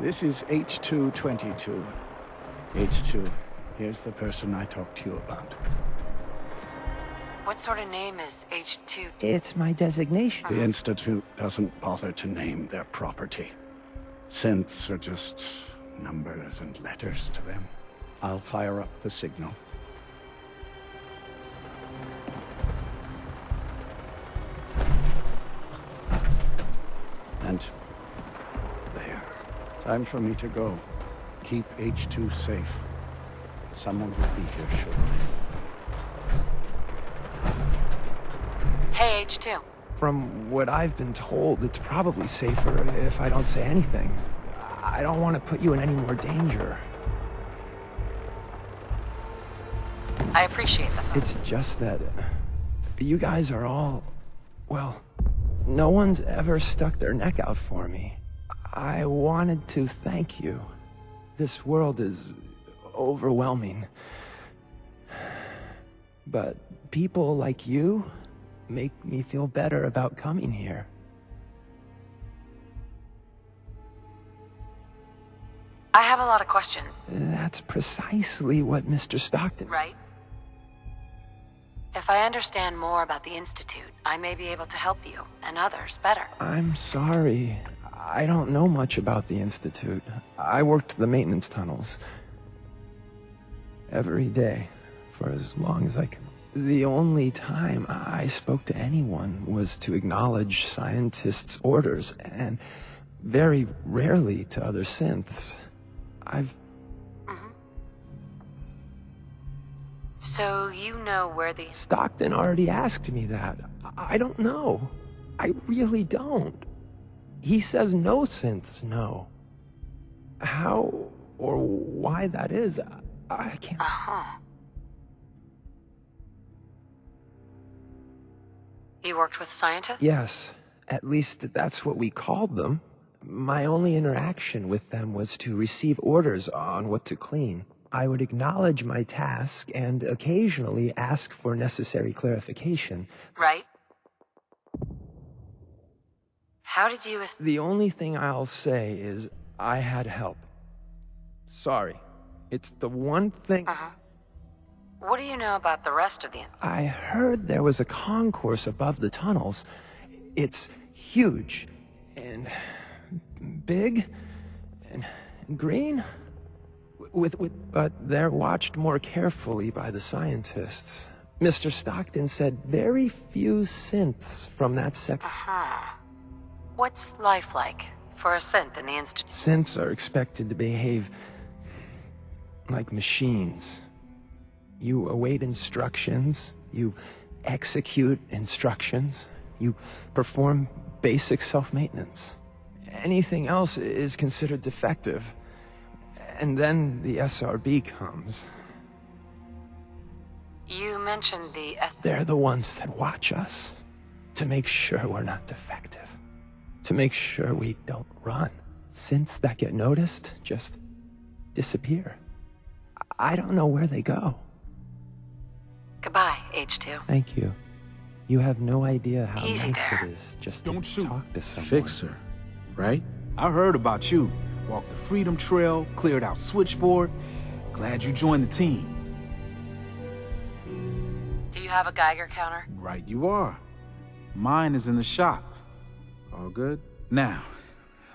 This is H222. H2, here's the person I talked to you about. What sort of name is H2? It's my designation. The Institute doesn't bother to name their property. Synths are just numbers and letters to them. I'll fire up the signal. And there. Time for me to go. Keep H2 safe. Someone will be here shortly. Hey, H2. From what I've been told, it's probably safer if I don't say anything. I don't want to put you in any more danger. I appreciate that. It's just that you guys are all... well, no one's ever stuck their neck out for me. I wanted to thank you. This world is overwhelming. But people like you make me feel better about coming here. I have a lot of questions. That's precisely what Mr. Stockton... Right? If I understand more about the Institute, I may be able to help you, and others, better. I'm sorry. I don't know much about the Institute. I worked the maintenance tunnels. Every day, for as long as I could. The only time I spoke to anyone was to acknowledge scientists' orders, and very rarely to other synths. So you know where the... Stockton already asked me that. I don't know. I really don't. He says no synths know. How or why that is, I can't... You worked with scientists? Yes, at least that's what we called them. My only interaction with them was to receive orders on what to clean. I would acknowledge my task and occasionally ask for necessary clarification. Right. How did you... The only thing I'll say is I had help. Sorry. It's the one thing... What do you know about the rest of the... I heard there was a concourse above the tunnels. It's huge and big and green. But they're watched more carefully by the scientists. Mr. Stockton said very few synths from that section. What's life like for a synth in the Institute? Synths are expected to behave like machines. You await instructions, you execute instructions, you perform basic self-maintenance. Anything else is considered defective. And then the SRB comes. You mentioned the They're the ones that watch us, to make sure we're not defective, to make sure we don't run. Synths that get noticed just disappear. I don't know where they go. Goodbye, H2. Thank you. You have no idea how Easy nice there. it is just to talk to someone. Fixer, right? I heard about you. Walked the Freedom Trail, cleared out Switchboard. Glad you joined the team. Do you have a Geiger counter? Right you are. Mine is in the shop. All good? Now,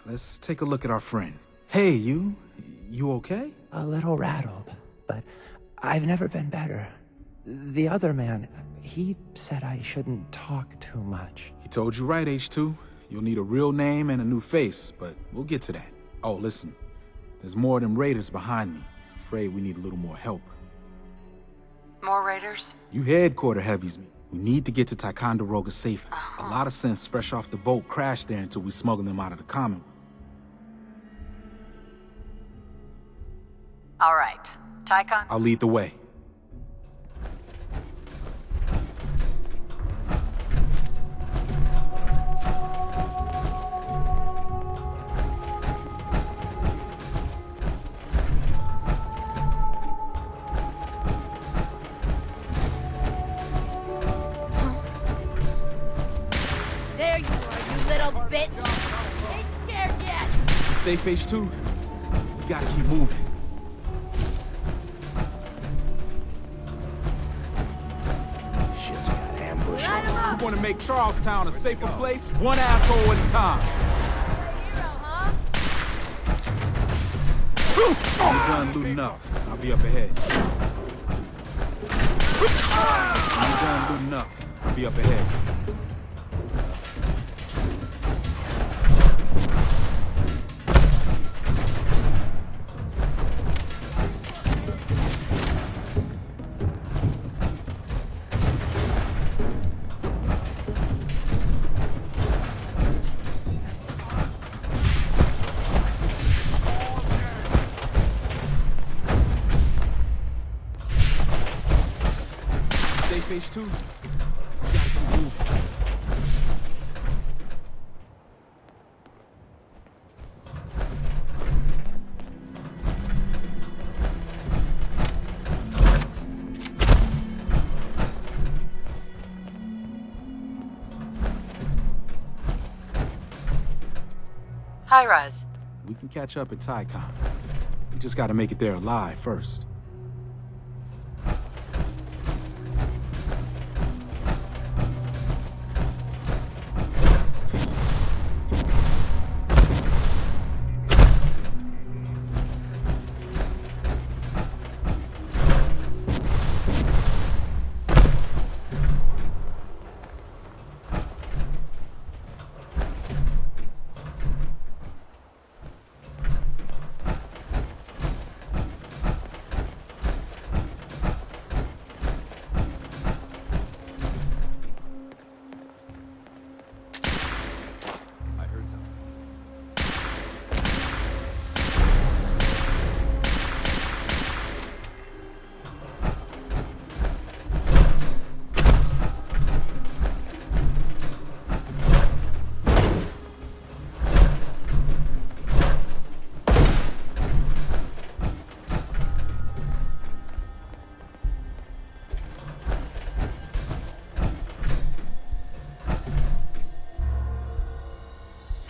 let's take a look at our friend. Hey, you okay? A little rattled, but I've never been better. The other man, he said I shouldn't talk too much. He told you right, H2. You'll need a real name and a new face, but we'll get to that. Oh, listen. There's more of them raiders behind me. Afraid we need a little more help. More raiders? You headquarter heavies me. We need to get to Ticonderoga safe. A lot of synths fresh off the boat crashed there until we smuggle them out of the Commonwealth. All right. Tycon? I'll lead the way. There you are, you little bitch! Ain't scared yet! Safe, H2? We gotta keep moving. Shit's got ambushed. We want to make Charlestown a safer place, one asshole at a time. I'm done looting up. I'll be up ahead. I'm done looting up. I'll be up ahead. Safe, H2? We gotta keep moving. Hi, Rise. We can catch up at Tycon. We just gotta make it there alive first.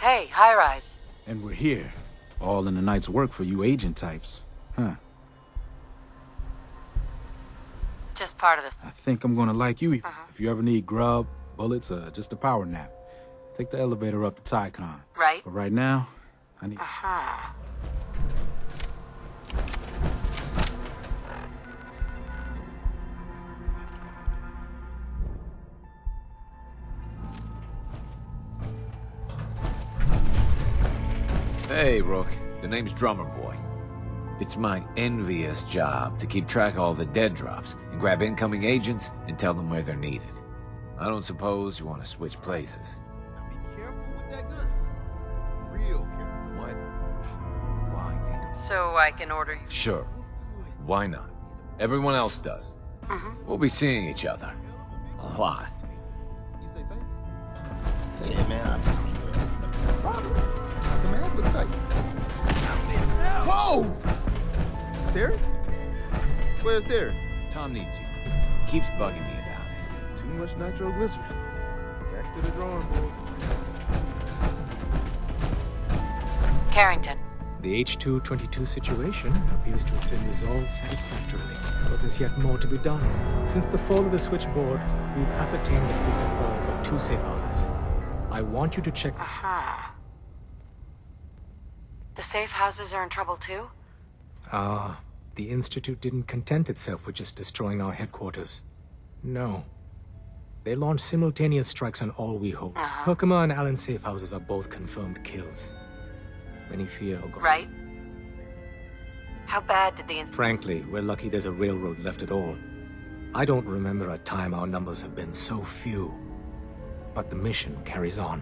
Hey, high-rise. And we're here. All in the night's work for you agent types. Huh. Just part of this. I think I'm gonna like you if you ever need grub, bullets, or just a power nap. Take the elevator up to Tycon. Right. But right now, I need... Hey, Rook. The name's Drummer Boy. It's my envious job to keep track of all the dead drops and grab incoming agents and tell them where they're needed. I don't suppose you want to switch places. Now be careful with that gun. Real careful. What? Why, Tinker? So I can order you. Sure. Why not? Everyone else does. We'll be seeing each other. A lot. You say so? Yeah, man. Problem. The man looks tight. Whoa! Terry? Where's Terry? Tom needs you. He keeps bugging me about it. Too much nitroglycerin. Back to the drawing board. Carrington. The H-222 situation appears to have been resolved satisfactorily, but there's yet more to be done. Since the fall of the switchboard, we've ascertained the fate of all but 2 safe houses. I want you to check... The safe houses are in trouble too? The Institute didn't content itself with just destroying our headquarters. No. They launched simultaneous strikes on all we hold. Herkimer and Allen's safe houses are both confirmed kills. Many fear are gone. Right. How bad did the Frankly, we're lucky there's a railroad left at all. I don't remember a time our numbers have been so few. But the mission carries on.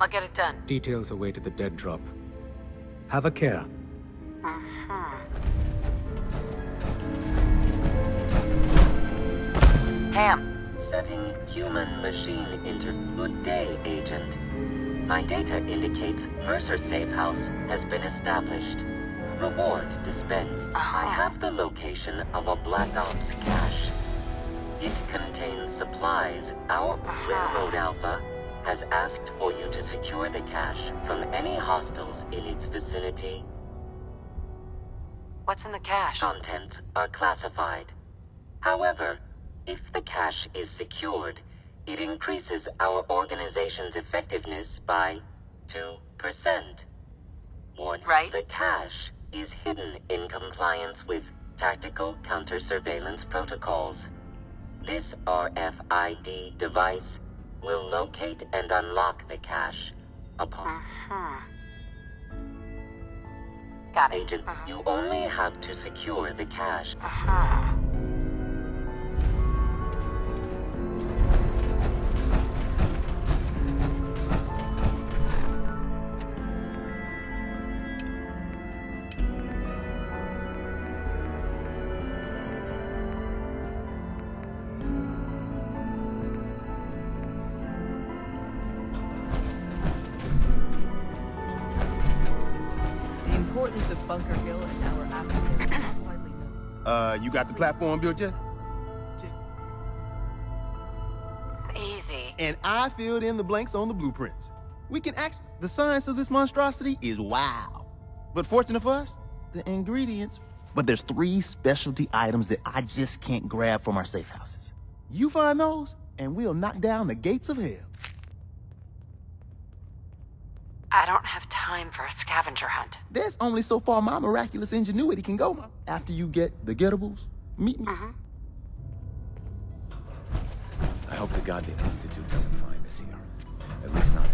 I'll get it done. Details await at the dead drop. Have a care. Ham. Setting human-machine Good day, Agent. My data indicates Mercer Safe House has been established. Reward dispensed. I have the location of a Black Ops cache. It contains supplies. Our Railroad Alpha has asked for you to secure the cache from any hostiles in its vicinity. What's in the cache? Contents are classified. However, if the cache is secured, it increases our organization's effectiveness by 2%. Right. The cache is hidden in compliance with tactical counter-surveillance protocols. This RFID device will locate and unlock the cache upon... Got it. Agent, you only have to secure the cache. The importance of Bunker Hill and our African is not widely known. You got the platform built yet? Easy. And I filled in the blanks on the blueprints. We can actually... The science of this monstrosity is wow. But fortunate for us, the ingredients... But there's 3 specialty items that I just can't grab from our safe houses. You find those, and we'll knock down the gates of hell. I don't have time for a scavenger hunt. There's only so far my miraculous ingenuity can go. After you get the gettables, meet me. I hope to God the Institute doesn't find us here. At least not...